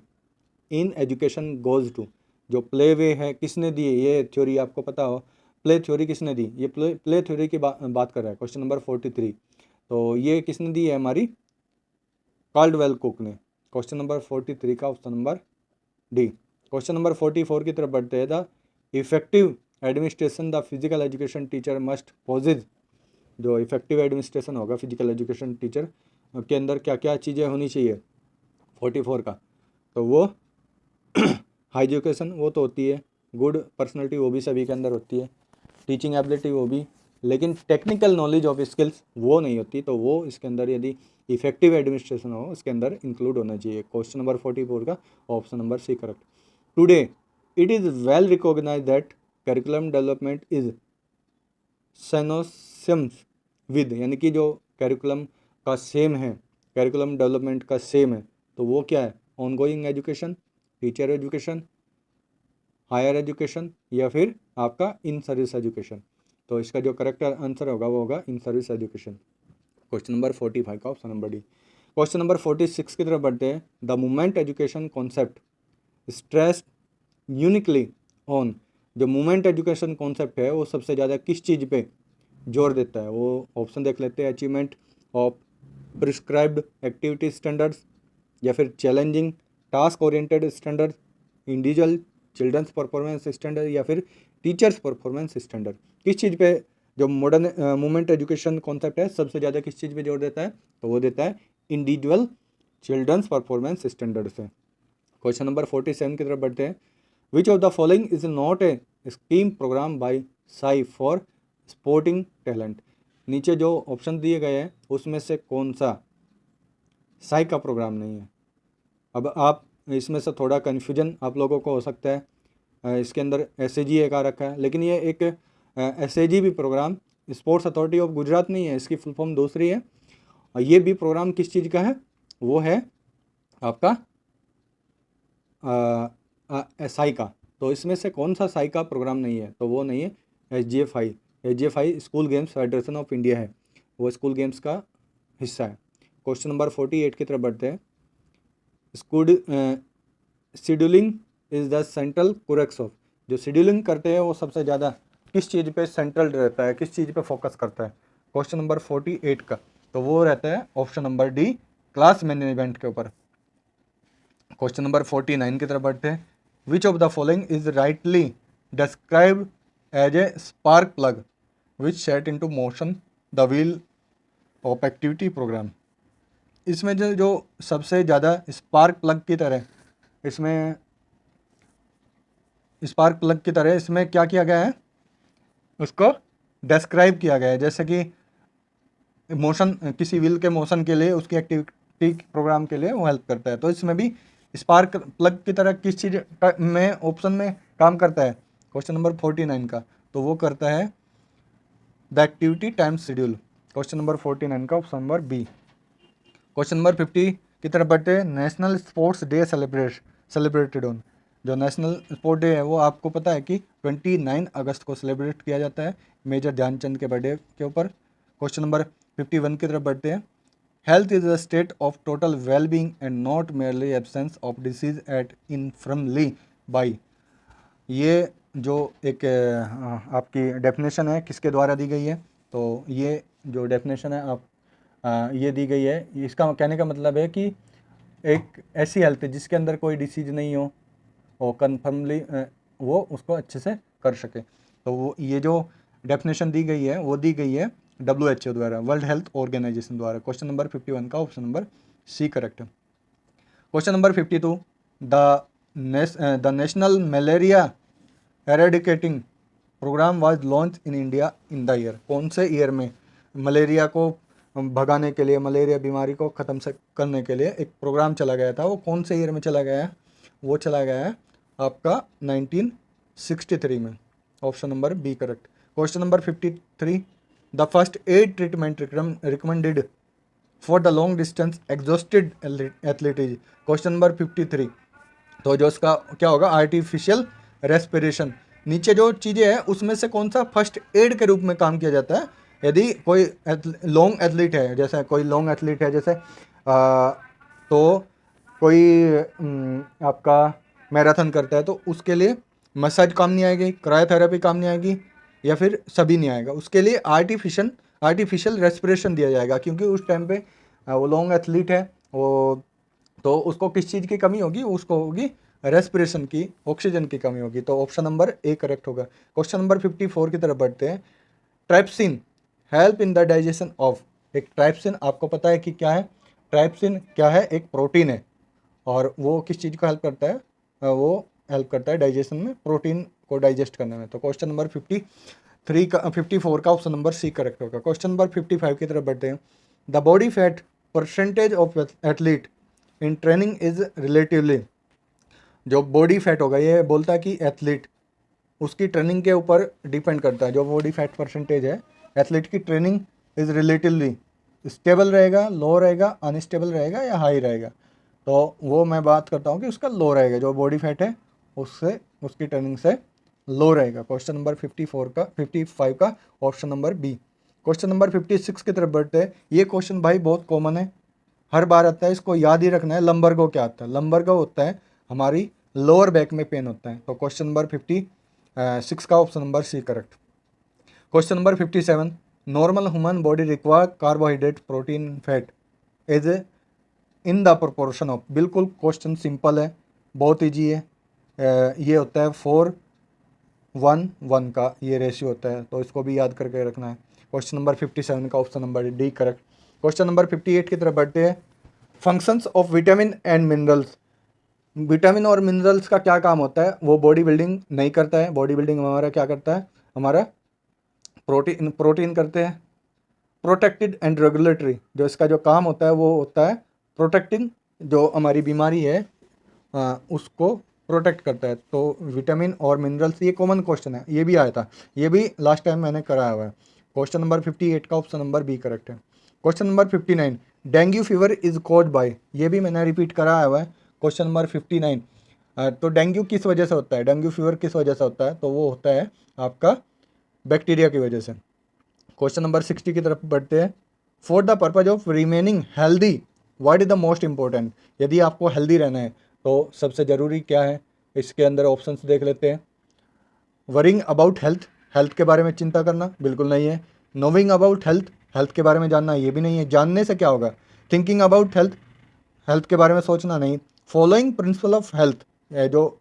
[SPEAKER 1] in education goes to. जो प्ले वे है किसने दी है? ये थ्योरी आपको पता हो, प्ले थ्योरी किसने दी? ये प्ले थ्योरी की बात कर रहा है क्वेश्चन नंबर 43। तो ये किसने दी है? हमारी काल्डवेल कुक ने। क्वेश्चन नंबर 43 का option number D. Question number 44 की तरफ बढ़ते हैं। The effective administration the physical education teacher must possess. जो इफेक्टिव एडमिनिस्ट्रेशन होगा फिजिकल एजुकेशन टीचर के अंदर क्या क्या चीज़ें होनी चाहिए 44 का? तो वो हाई एजुकेशन वो तो होती है, गुड पर्सनैलिटी वो भी सभी के अंदर होती है, टीचिंग एबिलिटी वो भी, लेकिन टेक्निकल नॉलेज ऑफ स्किल्स वो नहीं होती। तो वो इसके अंदर यदि इफेक्टिव एडमिनिस्ट्रेशन हो उसके अंदर इंक्लूड होना चाहिए। क्वेश्चन नंबर 44 का option number C correct. Today it is well recognise that curriculum development is synonyms with, यानी कि जो करिकुलम का सेम है, करिकुलम डेवलपमेंट का सेम है, तो वो क्या है? Ongoing education, teacher education, higher education या फिर आपका इन सर्विस एजुकेशन। तो इसका जो करेक्ट आंसर होगा वो होगा in service education. Question number 45 का option number D. Question number 46 की तरफ बढ़ते हैं। The movement education concept stress uniquely on. जो मूवमेंट एजुकेशन कॉन्सेप्ट है वो सबसे ज़्यादा किस चीज़ पे जोर देता है? वो ऑप्शन देख लेते हैं, achievement of prescribed activity standards या फिर challenging task oriented standard, individual children's performance standard या फिर टीचर्स परफॉर्मेंस स्टैंडर्ड। किस चीज़ पे जो मॉडर्न मूवमेंट एजुकेशन कॉन्सेप्ट है सबसे ज़्यादा किस चीज़ पे जोर देता है? तो वो देता है इंडिविजुअल चिल्ड्रंस परफॉर्मेंस स्टैंडर्ड से। क्वेश्चन नंबर 47 की तरफ बढ़ते हैं। Which of the following is not a scheme programme by SAI for sporting talent. नीचे जो ऑप्शन दिए गए हैं उसमें से कौन सा साई का प्रोग्राम नहीं है? अब आप इसमें से थोड़ा कन्फ्यूजन आप लोगों को हो सकता है, इसके अंदर SAG एक आ रखा है, लेकिन ये एक SAG भी programme sports authority of Gujarat नहीं है, इसकी फुल फॉर्म दूसरी है। और ये भी प्रोग्राम किस चीज़ का है? वो है आपका SI का। तो इसमें से कौन सा साई का प्रोग्राम नहीं है? तो वो नहीं है SGFI school games federation of India है, वो स्कूल गेम्स का हिस्सा है। क्वेश्चन नंबर 48 की तरफ बढ़ते हैं। Scheduling is the central crux of. जो शेड्यूलिंग करते हैं वो सबसे ज़्यादा किस चीज़ पे सेंट्रल रहता है, किस चीज़ पे फोकस करता है? क्वेश्चन नंबर 48 का तो वो रहता है option number D, class management के ऊपर। क्वेश्चन नंबर 49 की तरफ बढ़ते हैं। Which of the following is rightly described as a spark plug which set into motion the wheel of activity programme. इसमें जो सबसे ज़्यादा स्पार्क प्लग की तरह इसमें क्या किया गया है? उसको डिस्क्राइब किया गया है, जैसे कि मोशन, किसी व्हील के मोशन के लिए, उसकी एक्टिविटी प्रोग्राम के लिए वो हेल्प करता है। तो इसमें भी स्पार्क प्लग की तरह किस चीज़ में ऑप्शन में काम करता है, क्वेश्चन नंबर 49 का, तो वो करता है the activity time schedule. Question number 49 का option number B. Question number 50 की तरफ बढ़ते हैं। National sports day celebrated on. जो नेशनल स्पोर्ट डे है वो आपको पता है कि 29 अगस्त को सेलिब्रेट किया जाता है, मेजर ध्यानचंद के बर्थडे के ऊपर। क्वेश्चन नंबर 51 की तरफ बढ़ते हैं। Health is a state of total well being and not merely absence of disease at informally by. ये जो एक आपकी डेफिनेशन है किसके द्वारा दी गई है, तो ये जो डेफिनेशन है आप ये दी गई है, इसका कहने का मतलब है कि एक ऐसी हेल्थ है जिसके अंदर कोई डिसीज नहीं हो और कन्फर्मली वो उसको अच्छे से कर सके। तो वो ये जो डेफिनेशन दी गई है वो दी गई है WHO द्वारा, वर्ल्ड हेल्थ ऑर्गेनाइजेशन द्वारा। क्वेश्चन नंबर 51 का ऑप्शन नंबर सी करेक्ट है। Question number 52, the national malaria eradicating programme was launch in India in the year. कौन से ईयर में मलेरिया को भगाने के लिए, मलेरिया बीमारी को ख़त्म से करने के लिए एक प्रोग्राम चला गया था, वो कौन से ईयर में चला गया है, वो चला गया है आपका 1963 में। Option number B correct. Question number 53, the first aid treatment recommended for the long distance exhausted athlete. Question number 53, तो जो इसका क्या होगा, आर्टिफिशियल रेस्पिरेशन। नीचे जो चीज़ें हैं उसमें से कौन सा फर्स्ट एड के रूप में काम किया जाता है यदि कोई लॉन्ग एथलीट है, जैसे कोई लॉन्ग एथलीट है, जैसे तो कोई आपका मैराथन करता है तो उसके लिए मसाज काम नहीं आएगी, क्रायोथेरेपी काम नहीं आएगी, या फिर सभी नहीं आएगा, उसके लिए आर्टिफिशियल रेस्पिरेशन दिया जाएगा, क्योंकि उस टाइम पे वो लॉन्ग एथलीट है वो, तो उसको किस चीज़ की कमी होगी, उसको होगी रेस्पिरेशन की, ऑक्सीजन की कमी होगी। तो ऑप्शन नंबर ए करेक्ट होगा। क्वेश्चन नंबर 54 की तरफ बढ़ते हैं। Trypsin help in the digestion of. एक ट्राइप्सिन आपको पता है कि क्या है, ट्राइप्सिन क्या है, एक प्रोटीन है, और वो किस चीज़ को हेल्प करता है, वो हेल्प करता है डाइजेशन में, प्रोटीन को डाइजेस्ट करने में। तो क्वेश्चन नंबर 54 का ऑप्शन नंबर सी करेक्ट होगा। क्वेश्चन नंबर 55 की तरफ बढ़ते हैं। The body fat percentage of athlete in training is relatively. जो बॉडी फैट होगा ये बोलता है कि एथलीट उसकी ट्रेनिंग के ऊपर डिपेंड करता है। जो बॉडी फैट परसेंटेज है एथलीट की ट्रेनिंग इज रिलेटिवली स्टेबल रहेगा, लो रहेगा, अनस्टेबल रहेगा या हाई रहेगा। तो वो मैं बात करता हूँ कि उसका लो रहेगा, जो बॉडी फैट है उससे उसकी ट्रेनिंग से लो रहेगा। क्वेश्चन नंबर 55 का option number B. Question number 56 की तरफ बढ़ते हैं। ये क्वेश्चन भाई बहुत कॉमन है, हर बार आता है, इसको याद ही रखना है। लंबरगो क्या आता है, लंबरगो होता है हमारी लोअर बैक में पेन होता है। तो क्वेश्चन नंबर 56 का option number C correct. Question number 57, normal human body require carbohydrate protein fat is in the proportion of. बिल्कुल क्वेश्चन सिंपल है, बहुत ईजी है। ये होता है 4:1:1 का ये रेशियो होता है, तो इसको भी याद करके रखना है। क्वेश्चन नंबर 57 का option number D correct. Question number 58 की तरफ बढ़ते हैं। Functions of vitamin and minerals. Vitamin और मिनरल्स का क्या काम होता है, वो बॉडी बिल्डिंग नहीं करता है। बॉडी बिल्डिंग हमारा क्या करता है, हमारा प्रोटीन करते हैं। प्रोटेक्टेड एंड रेगुलेटरी, जो इसका जो काम होता है वो होता है प्रोटेक्टिंग, जो हमारी बीमारी है उसको प्रोटेक्ट करता है। तो विटामिन और मिनरल्स ये कॉमन क्वेश्चन है, ये भी आया था, ये भी लास्ट टाइम मैंने कराया हुआ है। क्वेश्चन नंबर 58 का ऑप्शन नंबर बी करेक्ट है। Question number 59, dengue fever is caused by. ये भी मैंने रिपीट कराया हुआ है। क्वेश्चन नंबर 59, तो डेंगू किस वजह से होता है, डेंगू फीवर किस वजह से होता है, तो वो होता है आपका बैक्टीरिया की वजह से। क्वेश्चन नंबर 60 की तरफ बढ़ते हैं। For the purpose of remaining healthy what is the most important. यदि आपको हेल्दी रहना है तो सबसे ज़रूरी क्या है, इसके अंदर ऑप्शंस देख लेते हैं। वरिंग अबाउट हेल्थ, हेल्थ के बारे में चिंता करना बिल्कुल नहीं है। नोविंग अबाउट हेल्थ, हेल्थ के बारे में जानना ये भी नहीं है। जानने से क्या होगा, थिंकिंग अबाउट हेल्थ, हेल्थ के बारे में सोचना नहीं। फॉलोइंग प्रिंसिपल ऑफ हेल्थ, जो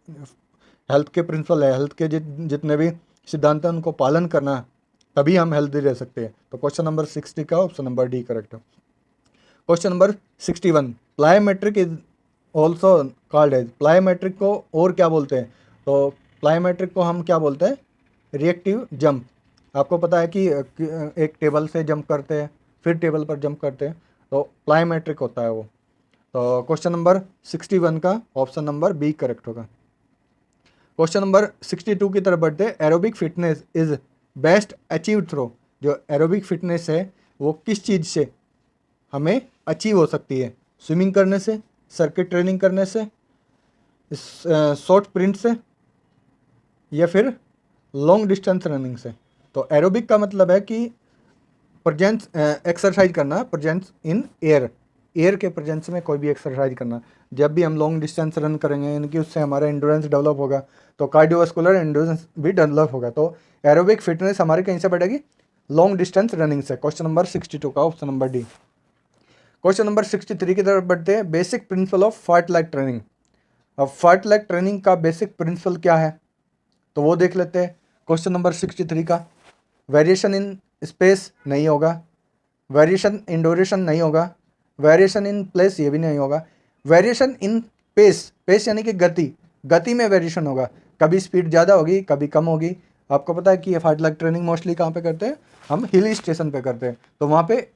[SPEAKER 1] हेल्थ के प्रिंसिपल है, हेल्थ के जितने भी सिद्धांत हैं उनको पालन करना, तभी हम हेल्दी रह सकते हैं। तो क्वेश्चन नंबर 60 का ऑप्शन नंबर डी करेक्ट है। Question number 61, plyometric is also called as. Plyometric को और क्या बोलते हैं, तो प्लायोमेट्रिक को हम क्या बोलते हैं, रिएक्टिव जंप। आपको पता है कि एक टेबल से जंप करते हैं फिर टेबल पर जंप करते हैं, तो प्लायोमेट्रिक होता है वो। तो क्वेश्चन नंबर 61 का ऑप्शन नंबर बी करेक्ट होगा। क्वेश्चन नंबर 62 की तरफ बढ़ते हैं। Aerobic fitness is best achieve through. जो एरोबिक फिटनेस है वो किस चीज़ से हमें अचीव हो सकती है? स्विमिंग करने से, सर्किट ट्रेनिंग करने से, शॉर्ट प्रिंट से, या फिर लॉन्ग डिस्टेंस रनिंग से। तो एरोबिक का मतलब है कि प्रेजेंस एक्सरसाइज करना, प्रेजेंस इन एयर, एयर के प्रेजेंस में कोई भी एक्सरसाइज करना। जब भी हम लॉन्ग डिस्टेंस रन करेंगे यानी कि उससे हमारा एंडोरेंस डेवलप होगा, तो कार्डियोवास्कुलर एंडोरेंस भी डेवलप होगा। तो एरोबिक फिटनेस हमारी कहीं से बढ़ेगी? लॉन्ग डिस्टेंस रनिंग से। क्वेश्चन नंबर 62 का option number D. Question number 63 की तरफ बढ़ते हैं। Basic principle of fartlek training. अब फार्टलाइक ट्रेनिंग का बेसिक प्रिंसिपल क्या है, तो वो देख लेते हैं। क्वेश्चन नंबर 63 का वेरिएशन इन स्पेस नहीं होगा, वेरिएशन इन ड्यूरेशन नहीं होगा, वेरिएशन इन प्लेस ये भी नहीं होगा, वेरिएशन इन पेस, पेस यानी कि गति, गति में वेरिएशन होगा, कभी स्पीड ज़्यादा होगी कभी कम होगी। आपको पता है कि ये फार्टलाइक ट्रेनिंग मोस्टली कहाँ पे करते हैं? हम हिल स्टेशन पे करते हैं, तो वहाँ पे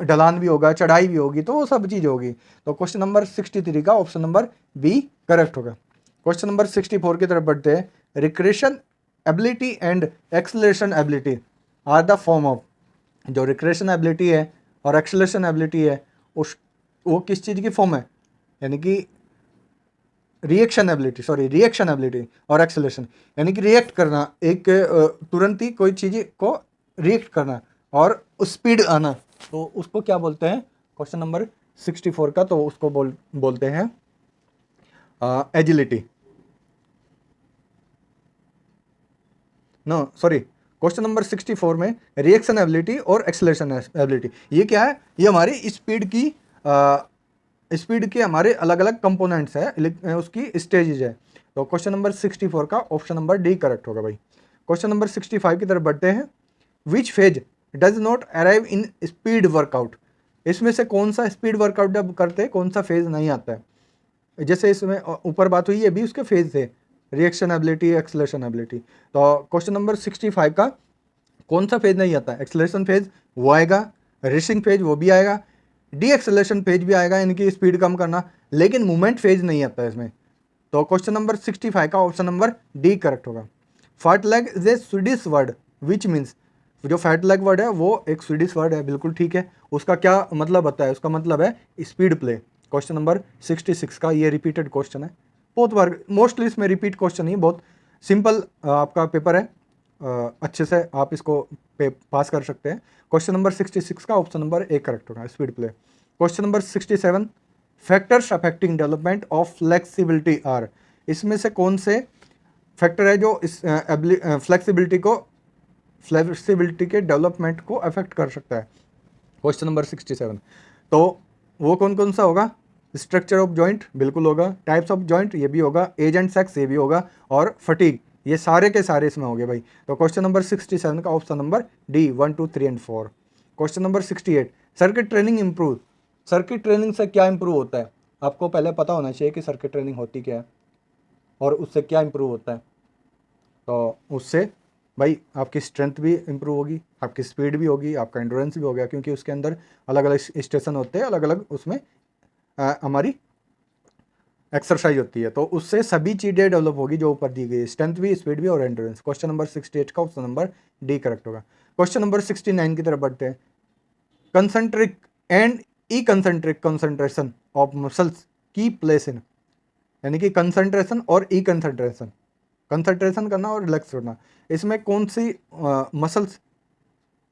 [SPEAKER 1] ढलान भी होगा, चढ़ाई भी होगी, तो वो सब चीज़ होगी। तो क्वेश्चन नंबर 63 का ऑप्शन नंबर बी करेक्ट होगा। क्वेश्चन नंबर 64 की तरफ बढ़ते हैं। Recreation ability and acceleration ability are the form of. जो रिक्रेशन एबिलिटी है और एक्सलेशन एबिलिटी है उस वो किस चीज़ की फॉर्म है? यानी कि रिएक्शन एबिलिटी और एक्सलेशन, यानी कि रिएक्ट करना, एक तुरंत ही कोई चीज़ को रिएक्ट करना और स्पीड आना, तो उसको क्या बोलते हैं? क्वेश्चन नंबर 64 का, तो उसको बोलते हैं agility. No sorry, question number 64 में रिएक्शन एबिलिटी और एक्सेलरेशन एबिलिटी, ये क्या है? ये हमारी स्पीड के हमारे अलग अलग कंपोनेंट्स है, उसकी स्टेजेज है। तो क्वेश्चन नंबर 64 का ऑप्शन नंबर डी करेक्ट होगा भाई। क्वेश्चन नंबर 65 की तरफ बढ़ते हैं। Which phase does not arrive in speed workout. इसमें से कौन सा स्पीड वर्कआउट जब करते हैं कौन सा फेज नहीं आता है? जैसे इसमें ऊपर बात हुई है भी उसके फेज थे, रिएक्शन एबिलिटी, एक्सेलरेशन एबिलिटी। तो क्वेश्चन नंबर 65 का कौन सा फेज नहीं आता? एक्सेलरेशन फेज वो आएगा, रेसिंग फेज वो भी आएगा, डी एक्सेलरेशन फेज भी आएगा, यानी कि स्पीड कम करना, लेकिन मूवमेंट फेज नहीं आता है इसमें। तो क्वेश्चन नंबर 65 का ऑप्शन नंबर डी करेक्ट होगा। Fartlek is a Swedish word which means. जो फार्टलैग वर्ड है वो एक स्वीडिश वर्ड है, बिल्कुल ठीक है। उसका क्या मतलब होता है? उसका मतलब है स्पीड प्ले। क्वेश्चन नंबर 66 का ये रिपीटेड क्वेश्चन है, बहुत बार, मोस्टली इसमें रिपीट क्वेश्चन ही, बहुत सिंपल आपका पेपर है, अच्छे से आप इसको पास कर सकते हैं। क्वेश्चन नंबर 66 का ऑप्शन नंबर ए करेक्ट होगा, speed play. Question number 67 factors affecting development of flexibility are. इसमें से कौन से फैक्टर है जो इस फ्लेक्सिबिलिटी के डेवलपमेंट को अफेक्ट कर सकता है? क्वेश्चन नंबर 67, तो वो कौन कौन सा होगा? स्ट्रक्चर ऑफ जॉइंट बिल्कुल होगा, टाइप्स ऑफ जॉइंट ये भी होगा, एज एंड सेक्स ये भी होगा, और फटीग, ये सारे के सारे इसमें हो गए भाई। तो क्वेश्चन नंबर 67 का option number D 1 2 3 and 4। Question number 68 circuit training improve. Circuit training से क्या इंप्रूव होता है? आपको पहले पता होना चाहिए कि सर्किट ट्रेनिंग होती क्या है और उससे क्या इंप्रूव होता है। तो उससे भाई आपकी स्ट्रेंथ भी इंप्रूव होगी, आपकी स्पीड भी होगी, आपका एंड्योरेंस भी होगा, क्योंकि उसके अंदर अलग अलग स्टेशन होते हैं, अलग अलग उसमें हमारी एक्सरसाइज होती है, तो उससे सभी चीज़ें डेवलप होगी जो ऊपर दी गई, स्ट्रेंथ भी, स्पीड भी और एंड्योरेंस। क्वेश्चन नंबर 68 का ऑप्शन नंबर डी करेक्ट होगा। क्वेश्चन नंबर 69 की तरफ बढ़ते हैं। Concentric and eccentric concentration of muscles की प्लेस इन, यानी कि कंसंट्रेशन और ई कंसंट्रेशन, कंसंट्रेशन करना और रिलैक्स करना, इसमें कौन सी मसल्स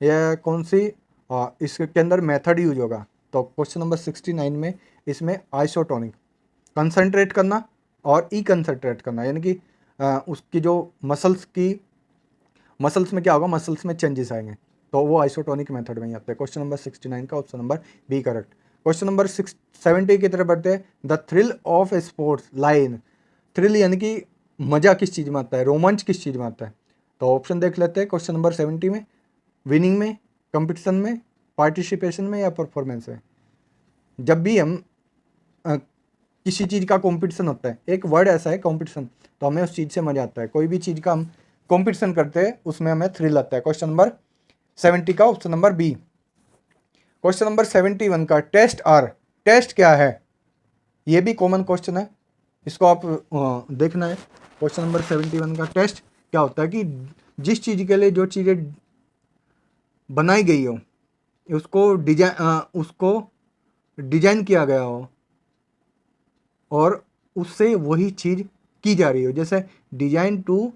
[SPEAKER 1] या कौन सी इसके अंदर मेथड यूज होगा? तो क्वेश्चन नंबर 69 में इसमें आइसोटोनिक, कंसंट्रेट करना और ई कंसंट्रेट करना, यानी कि उसकी जो मसल्स में क्या होगा, मसल्स में चेंजेस आएंगे, तो वो आइसोटोनिक मेथड में ही आता है। क्वेश्चन नंबर 69 का option number B correct. Question number 70 की तरफ बढ़ते हैं। The thrill of a sports line. Thrill यानी कि मज़ा किस चीज़ में आता है, रोमांच किस चीज़ में आता है? तो ऑप्शन देख लेते हैं क्वेश्चन नंबर 70 में। विनिंग में, कंपटीशन में, पार्टिसिपेशन में या परफॉर्मेंस में। जब भी हम किसी चीज़ का कंपटीशन होता है, एक वर्ड ऐसा है कंपटीशन, तो हमें उस चीज़ से मज़ा आता है। कोई भी चीज़ का हम कंपटीशन करते हैं उसमें हमें थ्रिल आता है। क्वेश्चन नंबर 70 का option number B. Question number 71 का टेस्ट आर, टेस्ट क्या है, ये भी कॉमन क्वेश्चन है, इसको आप देखना है। क्वेश्चन नंबर 71 का टेस्ट क्या होता है कि जिस चीज़ के लिए जो चीज़ें बनाई गई हो उसको डिजाइन किया गया हो और उससे वही चीज़ की जा रही हो। जैसे design to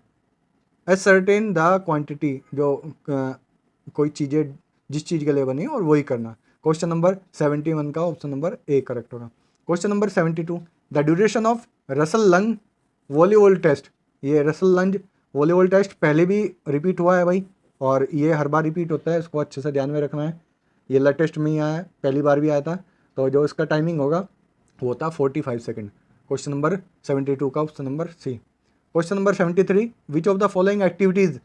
[SPEAKER 1] ascertain the quantity, जो कोई चीज़ें जिस चीज़ के लिए बनी और वही करना। क्वेश्चन नंबर 71 का ऑप्शन नंबर ए करेक्ट होगा। Question number 72, the duration of Russell lunge volleyball test. ये रसल लंज वॉलीबॉल टेस्ट पहले भी रिपीट हुआ है भाई, और ये हर बार रिपीट होता है, इसको अच्छे से ध्यान में रखना है। ये लेटेस्ट में ही आया है, पहली बार भी आया था। तो जो इसका टाइमिंग होगा वो था 45 सेकेंड। क्वेश्चन नंबर 72 का option number C. Question number 73, which of the following activities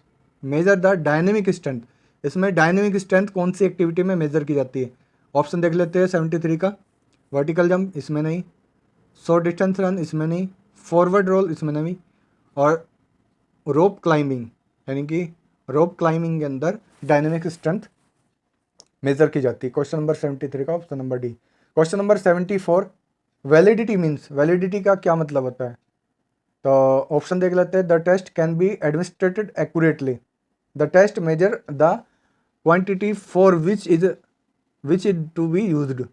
[SPEAKER 1] measure the dynamic strength. इसमें डायनेमिक स्ट्रेंथ कौन सी एक्टिविटी में मेजर की जाती है? ऑप्शन देख लेते हैं। 73 का वर्टिकल जंप इसमें नहीं, शॉर्ट डिस्टेंस रन इसमें नहीं, फॉरवर्ड रोल इसमें नहीं, और रोप क्लाइंबिंग, यानी कि रोप क्लाइंबिंग के अंदर डायनेमिक स्ट्रेंथ मेजर की जाती है। क्वेश्चन नंबर 73 का option number D. Question number 74, validity means, validity का क्या मतलब होता है? तो ऑप्शन देख लेते हैं। The test can be administrated accurately, the test measure the quantity for which is to be used,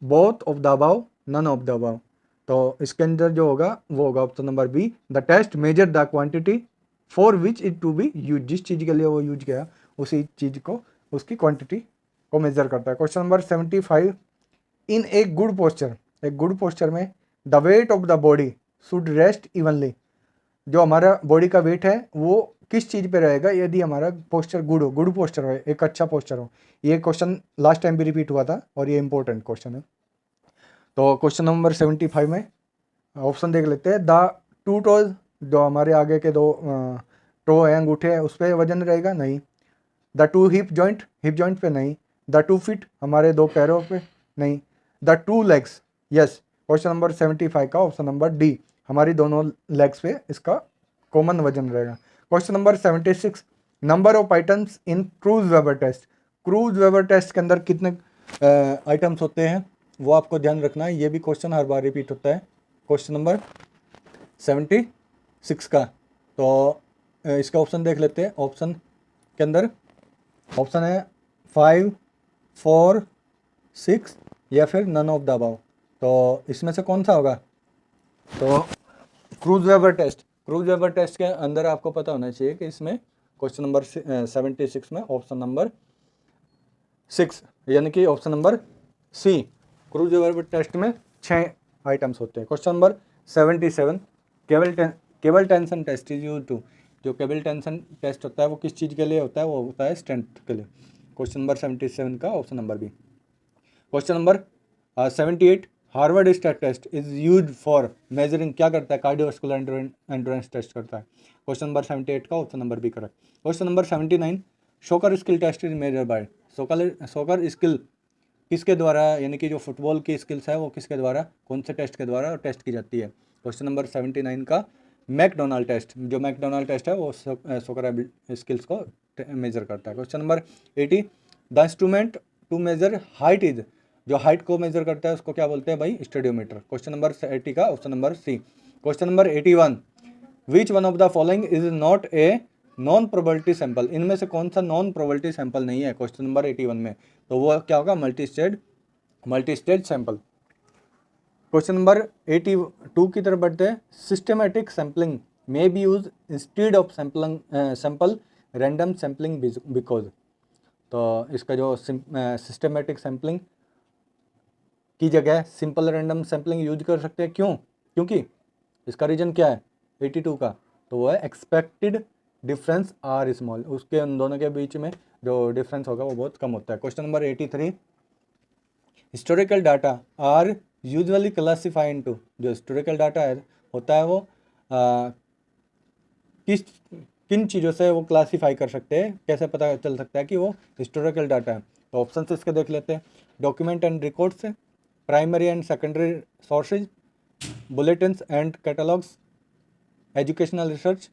[SPEAKER 1] both of the above, none of the above. तो इसके अंदर जो होगा वो होगा option number B, the test measure the quantity for which is to be used, जिस चीज़ के लिए वो यूज किया उसी चीज़ को, उसकी क्वांटिटी को मेजर करता है। Question number 75, in a good posture, एक गुड पोस्चर में the weight of the body should rest evenly, जो हमारा बॉडी का वेट है वो किस चीज़ पे रहेगा यदि हमारा पोस्चर गुड हो, गुड पोस्चर हो, एक अच्छा पोस्चर हो। ये क्वेश्चन लास्ट टाइम भी रिपीट हुआ था और ये इंपॉर्टेंट क्वेश्चन है। तो क्वेश्चन नंबर 75 में ऑप्शन देख लेते हैं। द टू टोज, जो हमारे आगे के दो टो है, अंगूठे हैं, उस पर वजन रहेगा? नहीं। द टू हिप जॉइंट पे नहीं। द टू फीट, हमारे दो पैरों पे? नहीं। The two legs, yes. Question number 75 का ऑप्शन नंबर डी, हमारी दोनों लेग्स पे इसका कॉमन वजन रहेगा। Question number 76, number of items in Kraus Weber test. Kraus Weber test के अंदर कितने आइटम्स होते हैं वो आपको ध्यान रखना है, ये भी क्वेश्चन हर बार रिपीट होता है। क्वेश्चन नंबर 76 का, तो इसका ऑप्शन देख लेते हैं। ऑप्शन के अंदर ऑप्शन है 5, 4, 6 या फिर नन ऑफ द अबव। तो इसमें से कौन सा होगा? तो क्रूज वेबर टेस्ट के अंदर आपको पता होना चाहिए कि इसमें क्वेश्चन नंबर 76 में ऑप्शन नंबर 6 यानी कि option number C, Kraus Weber test में 6 आइटम्स होते हैं। Question number 77, cable tension test is use to, जो केबल टेंशन टेस्ट होता है वो किस चीज़ के लिए होता है? वो होता है स्ट्रेंथ के लिए। क्वेश्चन नंबर 77 का option number B. Question number 78, Harvard state test is use for measuring, क्या करता है? कार्डियोवास्कुलर एंड्योरेंस टेस्ट करता है। क्वेश्चन नंबर 78 का option number B correct. Question number 79, soccer skill test is measure by, soccer skill किसके द्वारा, यानी कि जो फुटबॉल की स्किल्स है वो किसके द्वारा, कौन से टेस्ट के द्वारा टेस्ट की जाती है? क्वेश्चन नंबर 79 का मैकडोनाल्ड टेस्ट, जो मैकडोनाल्ड टेस्ट है वो शोकर स्किल्स को मेजर करता है। Question number 80, the instrument to measure height is, जो हाइट को मेजर करता है उसको क्या बोलते हैं भाई? स्टेडियोमीटर। क्वेश्चन नंबर 80 का option number C. Question number 81, which one of the following is not a non probability sample, इनमें से कौन सा नॉन प्रोबेबिलिटी सैंपल नहीं है क्वेश्चन नंबर 81 में? तो वो क्या होगा? Multi stage sample. Question number 82 की तरफ बढ़ते हैं। Systematic sampling may be use instead of sample random sampling because, तो इसका जो सिस्टमेटिक सैम्पलिंग की जगह सिंपल रैंडम सैम्पलिंग यूज कर सकते हैं। क्यों? क्योंकि इसका रीजन क्या है 82 का? तो वो है एक्सपेक्टेड डिफरेंस आर स्मॉल, उसके उन दोनों के बीच में जो डिफरेंस होगा वो बहुत कम होता है। Question number 83, historical data are usually classify into, जो हिस्टोरिकल डाटा है होता है वो किन चीज़ों से वो क्लासीफाई कर सकते हैं, कैसे पता चल सकता है कि वो हिस्टोरिकल डाटा है? तो ऑप्शन इसके देख लेते हैं। डॉक्यूमेंट एंड रिकॉर्ड्स से, primary and secondary sources, bulletins and catalogues, educational research.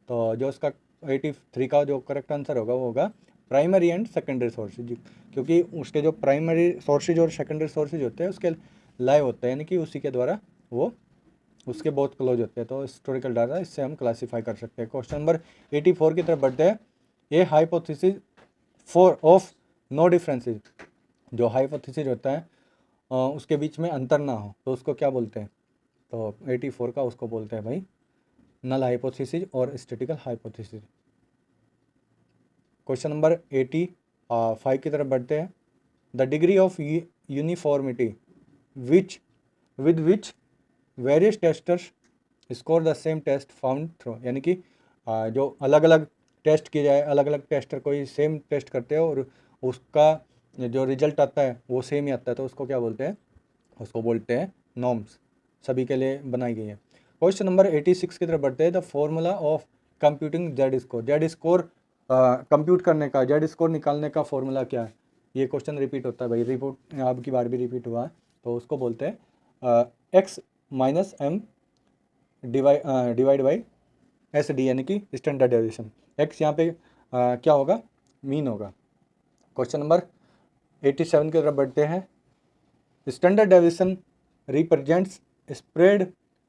[SPEAKER 1] तो जो इसका 83 का जो करेक्ट आंसर होगा वो होगा प्राइमरी एंड सेकेंडरी सोर्सेज, क्योंकि उसके जो प्राइमरी सोर्सेज और सेकेंडरी सोर्सेज होते हैं उसके लाइव होते हैं, यानी कि उसी के द्वारा वो उसके बहुत क्लोज होते हैं। तो हिस्टोरिकल डाटा इससे हम क्लासीफाई कर सकते हैं। क्वेश्चन नंबर 84 की तरफ बढ़ते हैं। ये hypothesis for of no differences, जो हाइपोथेसिस होता है उसके बीच में अंतर ना हो तो उसको क्या बोलते हैं? तो 84 का उसको बोलते हैं भाई नल हाइपोथेसिस और स्टैटिकल हाइपोथेसिस। क्वेश्चन नंबर 85 की तरफ बढ़ते हैं। The degree of uniformity which with which various testers score the same test found through, यानी कि जो अलग अलग टेस्ट किए जाए, अलग अलग टेस्टर कोई सेम टेस्ट करते हैं और उसका जो रिजल्ट आता है वो सेम ही आता है, तो उसको क्या बोलते हैं? उसको बोलते हैं नॉर्म्स, सभी के लिए बनाई गई है। क्वेश्चन नंबर 86 की तरफ बढ़ते हैं। The formula of computing Z score, Z score compute करने का, जेड स्कोर निकालने का फॉर्मूला क्या है? ये क्वेश्चन रिपीट होता है भाई, रिपोर्ट अब की बार भी रिपीट हुआ है। तो उसको बोलते हैं X minus M divide by S D, यानी कि स्टैंडर्ड डेविएशन। एक्स यहाँ पे क्या होगा? मीन होगा। क्वेश्चन नंबर 87 की तरफ बढ़ते हैं। Standard deviation represents spread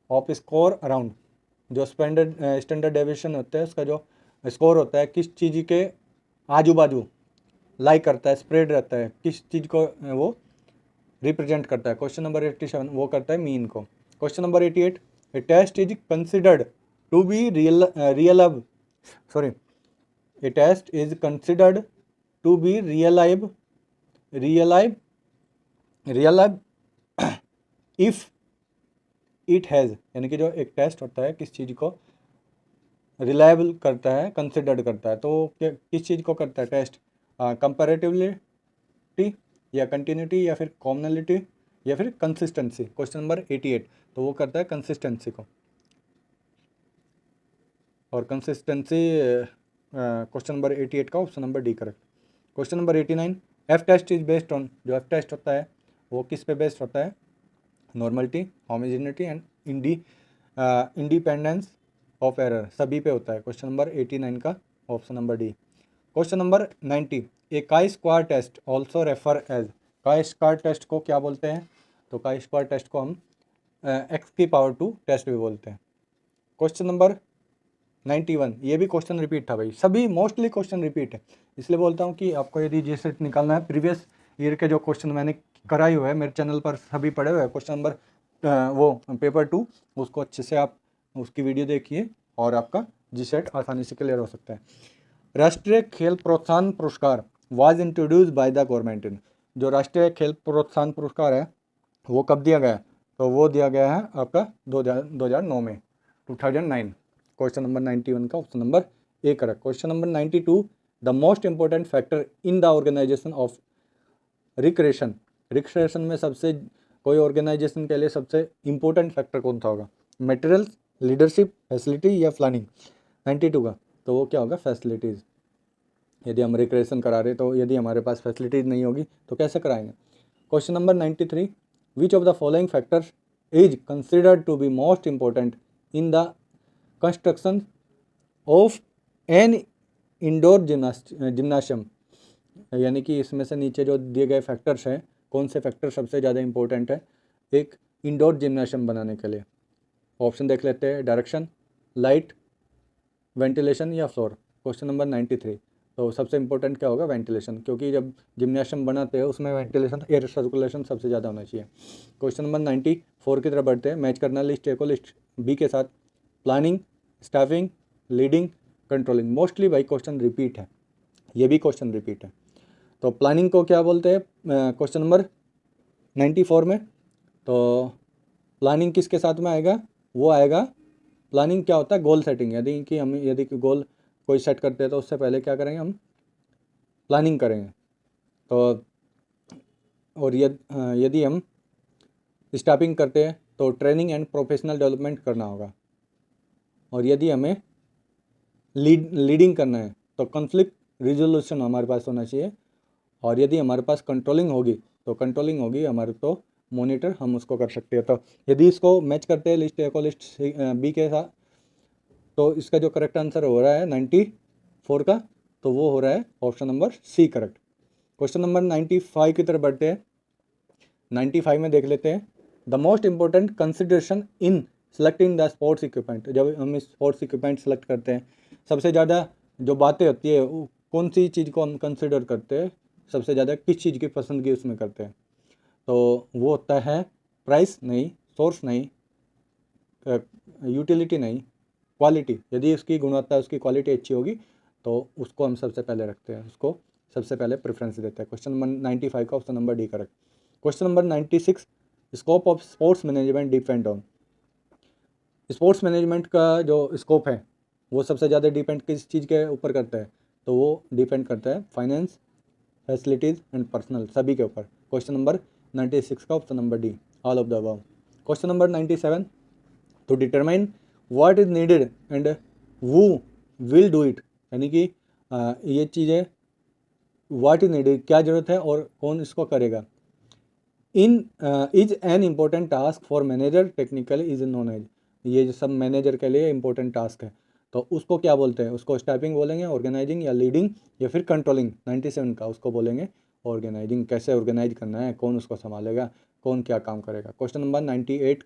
[SPEAKER 1] off score around, जो स्टैंडर्ड डेविएशन होता है उसका जो स्कोर होता है किस चीज़ के आजू बाजू लाइक करता है, स्प्रेड रहता है, किस चीज़ को वो रिप्रेजेंट करता है? क्वेश्चन नंबर 87 वो करता है मीन को। Question number 88, a test is considered to be reliable, sorry, a test is considered to be reliable if it has, यानी कि जो एक टेस्ट होता है किस चीज़ को रिलायबल करता है, कंसिडर्ड करता है, तो किस चीज़ को करता है टेस्ट? कंपैरेटिबिलिटी या कंटिन्यूटी या फिर कॉमनलिटी या फिर कंसिस्टेंसी। क्वेश्चन नंबर 88 तो वो करता है कंसिस्टेंसी को, और कंसिस्टेंसी क्वेश्चन नंबर 88 का option number D correct. Question number 89, F test is based on, जो एफ टेस्ट होता है वो किस पे बेस्ड होता है? Normality, homogeneity and independence of error, सभी पे होता है। क्वेश्चन नंबर 89 का option number D. Question number 90, a chi square test also refer as, chi square test को क्या बोलते हैं? तो काई स्क्वायर टेस्ट को हम एक्स की पावर 2 टेस्ट भी बोलते हैं। क्वेश्चन नंबर 91, ये भी क्वेश्चन रिपीट था भाई, सभी मोस्टली क्वेश्चन रिपीट है, इसलिए बोलता हूँ कि आपको यदि जैसे निकालना है प्रीवियस ईयर के जो क्वेश्चन मैंने कराई हुए हैं मेरे चैनल पर सभी पढ़े हुए हैं, क्वेश्चन नंबर वो पेपर 2 उसको अच्छे से आप उसकी वीडियो देखिए और आपका जीसेट आसानी से क्लियर हो सकता है। राष्ट्रीय खेल प्रोत्साहन पुरस्कार was introduce by the government in, जो राष्ट्रीय खेल प्रोत्साहन पुरस्कार है वो कब दिया गया है? तो वो दिया गया है आपका 2009 में, 2009। क्वेश्चन नंबर 91 का option number A correct. Question number 92, the most important factor in the organisation of recreation, recreation में सबसे कोई ऑर्गेनाइजेशन के लिए सबसे इंपॉर्टेंट फैक्टर कौन सा होगा? मटेरियल्स, लीडरशिप, फैसिलिटी या प्लानिंग? 92 का तो वो क्या होगा? फैसिलिटीज़। यदि हम रिक्रिएशन करा रहे तो यदि हमारे पास फैसिलिटीज़ नहीं होगी तो कैसे कराएंगे? Question number 93, which of the following factors is considered to be most important in the construction of an indoor gymnasium, यानी कि इसमें से नीचे जो दिए गए फैक्टर्स हैं कौन से फैक्टर सबसे ज़्यादा इंपॉर्टेंट है एक इंडोर जिम्नाशियम बनाने के लिए? ऑप्शन देख लेते हैं, डायरेक्शन, लाइट, वेंटिलेशन या फ्लोर। क्वेश्चन नंबर 93 तो सबसे इंपॉर्टेंट क्या होगा? वेंटिलेशन, क्योंकि जब जिम्नाशियम बनाते हैं उसमें वेंटिलेशन, एयर सर्कुलेशन सबसे ज़्यादा होना चाहिए। क्वेश्चन नंबर 94 की तरफ बढ़ते हैं। मैच करना लिस्ट ए को लिस्ट बी के साथ, planning, staffing, leading, controlling. Mostly भाई क्वेश्चन रिपीट है, ये भी क्वेश्चन रिपीट है। तो प्लानिंग को क्या बोलते हैं क्वेश्चन नंबर 94 में? तो प्लानिंग किसके साथ में आएगा? वो आएगा, प्लानिंग क्या होता है? गोल सेटिंग, यदि गोल कोई सेट करते हैं तो उससे पहले क्या करेंगे? हम प्लानिंग करेंगे। तो और यदि हम स्टाफिंग करते हैं तो ट्रेनिंग एंड प्रोफेशनल डेवलपमेंट करना होगा, और यदि हमें लीडिंग करना है तो कॉन्फ्लिक्ट रिजोल्यूशन हमारे पास होना चाहिए, और यदि हमारे पास कंट्रोलिंग होगी हमारे तो मॉनिटर हम उसको कर सकते हैं। तो यदि इसको मैच करते हैं लिस्ट ए को लिस्ट बी के साथ तो इसका जो करेक्ट आंसर हो रहा है 4 का, तो वो हो रहा है option number C correct. Question number 95 की तरफ बढ़ते हैं। 95 में देख लेते हैं, the most important consideration in selecting the sports equipment. जब हम स्पोर्ट्स इक्विपमेंट सेलेक्ट करते हैं, सबसे ज़्यादा जो बातें होती है वो कौन सी चीज़ को हम कंसिडर करते हैं, सबसे ज़्यादा किस चीज़ की पसंदगी उसमें करते हैं, तो वो होता है प्राइस नहीं, सोर्स नहीं, यूटिलिटी नहीं, क्वालिटी। यदि उसकी गुणवत्ता, उसकी क्वालिटी अच्छी होगी तो उसको हम सबसे पहले रखते हैं, उसको सबसे पहले प्रेफरेंस देते हैं। क्वेश्चन नंबर 95 का option number D correct. Question number 96, scope of sports management depend on. Sports management का जो स्कोप है वो सबसे ज़्यादा डिपेंड किस चीज़ के ऊपर करता है, तो वो डिपेंड करता है फाइनेंस, फैसिलिटीज़ एंड पर्सनल, सभी के ऊपर। क्वेश्चन नंबर 96 का option number D, all of the above. Question number 97, to determine what is needed and who will do it, यानी कि ये चीज़ें व्हाट इज नीडेड, क्या ज़रूरत है और कौन इसको करेगा। In is an important task for manager technically is known as, ये जो सब मैनेजर के लिए इम्पोर्टेंट टास्क है, तो उसको क्या बोलते हैं, उसको स्टाफिंग बोलेंगे, ऑर्गेनाइजिंग या लीडिंग या फिर कंट्रोलिंग। 97 का उसको बोलेंगे ऑर्गेनाइजिंग, कैसे ऑर्गेनाइज करना है, कौन उसको संभालेगा, कौन क्या काम करेगा। क्वेश्चन नंबर 98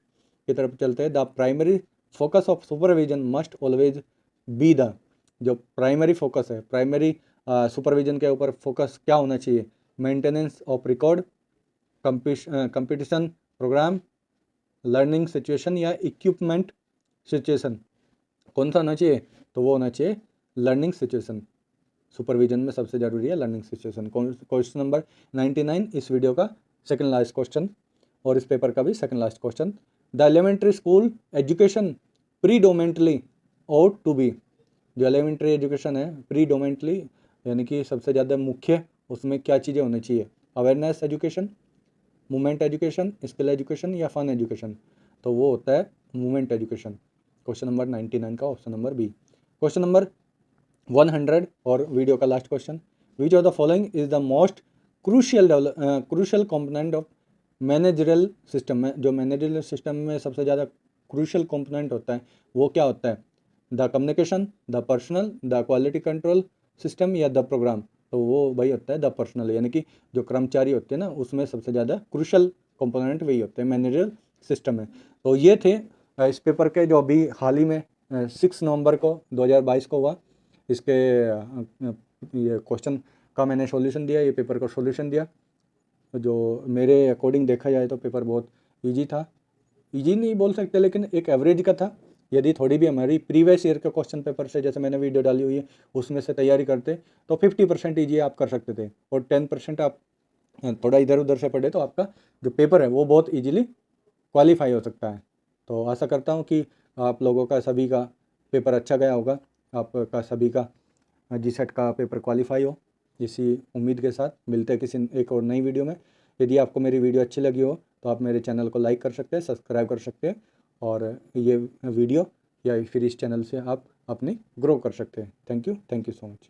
[SPEAKER 1] की तरफ चलते हैं, the primary focus of supervision must always be the, जो प्राइमरी फोकस है, प्राइमरी सुपरविजन के ऊपर फोकस क्या होना चाहिए, maintenance of record, competition programme, learning situation या इक्विपमेंट सिचुएशन, कौन सा होना चाहिए, तो वो होना चाहिए लर्निंग सिचुएशन। सुपरविजन में सबसे ज़रूरी है लर्निंग सिचुएशन। क्वेश्चन नंबर 99 इस वीडियो का सेकंड लास्ट क्वेश्चन और इस पेपर का भी second last question. The elementary school education predominantly out to be, जो एलिमेंट्री एजुकेशन है प्रीडोमेंटली यानी कि सबसे ज़्यादा मुख्य, उसमें क्या चीज़ें होनी चाहिए, awareness education, movement education, skill education या फन एजुकेशन, तो वो होता है मूवमेंट एजुकेशन। क्वेश्चन नंबर 99 का option number B. Question number 100 और वीडियो का last question, which of the following is the most crucial component of managerial system में, जो मैनेजरियल सिस्टम में सबसे ज़्यादा क्रूशियल कंपोनेंट होता है वो क्या होता है, the communication, the personal, the quality control system या द प्रोग्राम, तो वो वही होता है द पर्सनल, यानी कि जो कर्मचारी होते हैं ना उसमें सबसे ज़्यादा क्रूशियल कंपोनेंट वही होते हैं मैनेजरियल सिस्टम में। तो ये थे इस पेपर के जो अभी हाल ही में 6 नवंबर को 2022 को हुआ, इसके ये क्वेश्चन का मैंने सॉल्यूशन दिया, ये पेपर का सॉल्यूशन दिया। जो मेरे अकॉर्डिंग देखा जाए तो पेपर बहुत इजी था, इजी नहीं बोल सकते लेकिन एक एवरेज का था। यदि थोड़ी भी हमारी प्रीवियस ईयर के क्वेश्चन पेपर से, जैसे मैंने वीडियो डाली हुई है उसमें से तैयारी करते तो 50% ईजी आप कर सकते थे, और 10% आप थोड़ा इधर उधर से पढ़े तो आपका जो पेपर है वो बहुत ईजिली क्वालिफाई हो सकता है। तो आशा करता हूँ कि आप लोगों का सभी का पेपर अच्छा गया होगा, आपका सभी का जीसेट का पेपर क्वालिफाई हो। इसी उम्मीद के साथ मिलते हैं किसी एक और नई वीडियो में। यदि आपको मेरी वीडियो अच्छी लगी हो तो आप मेरे चैनल को लाइक कर सकते हैं, सब्सक्राइब कर सकते हैं, और ये वीडियो या फिर इस चैनल से आप अपनी ग्रो कर सकते हैं। Thank you so much.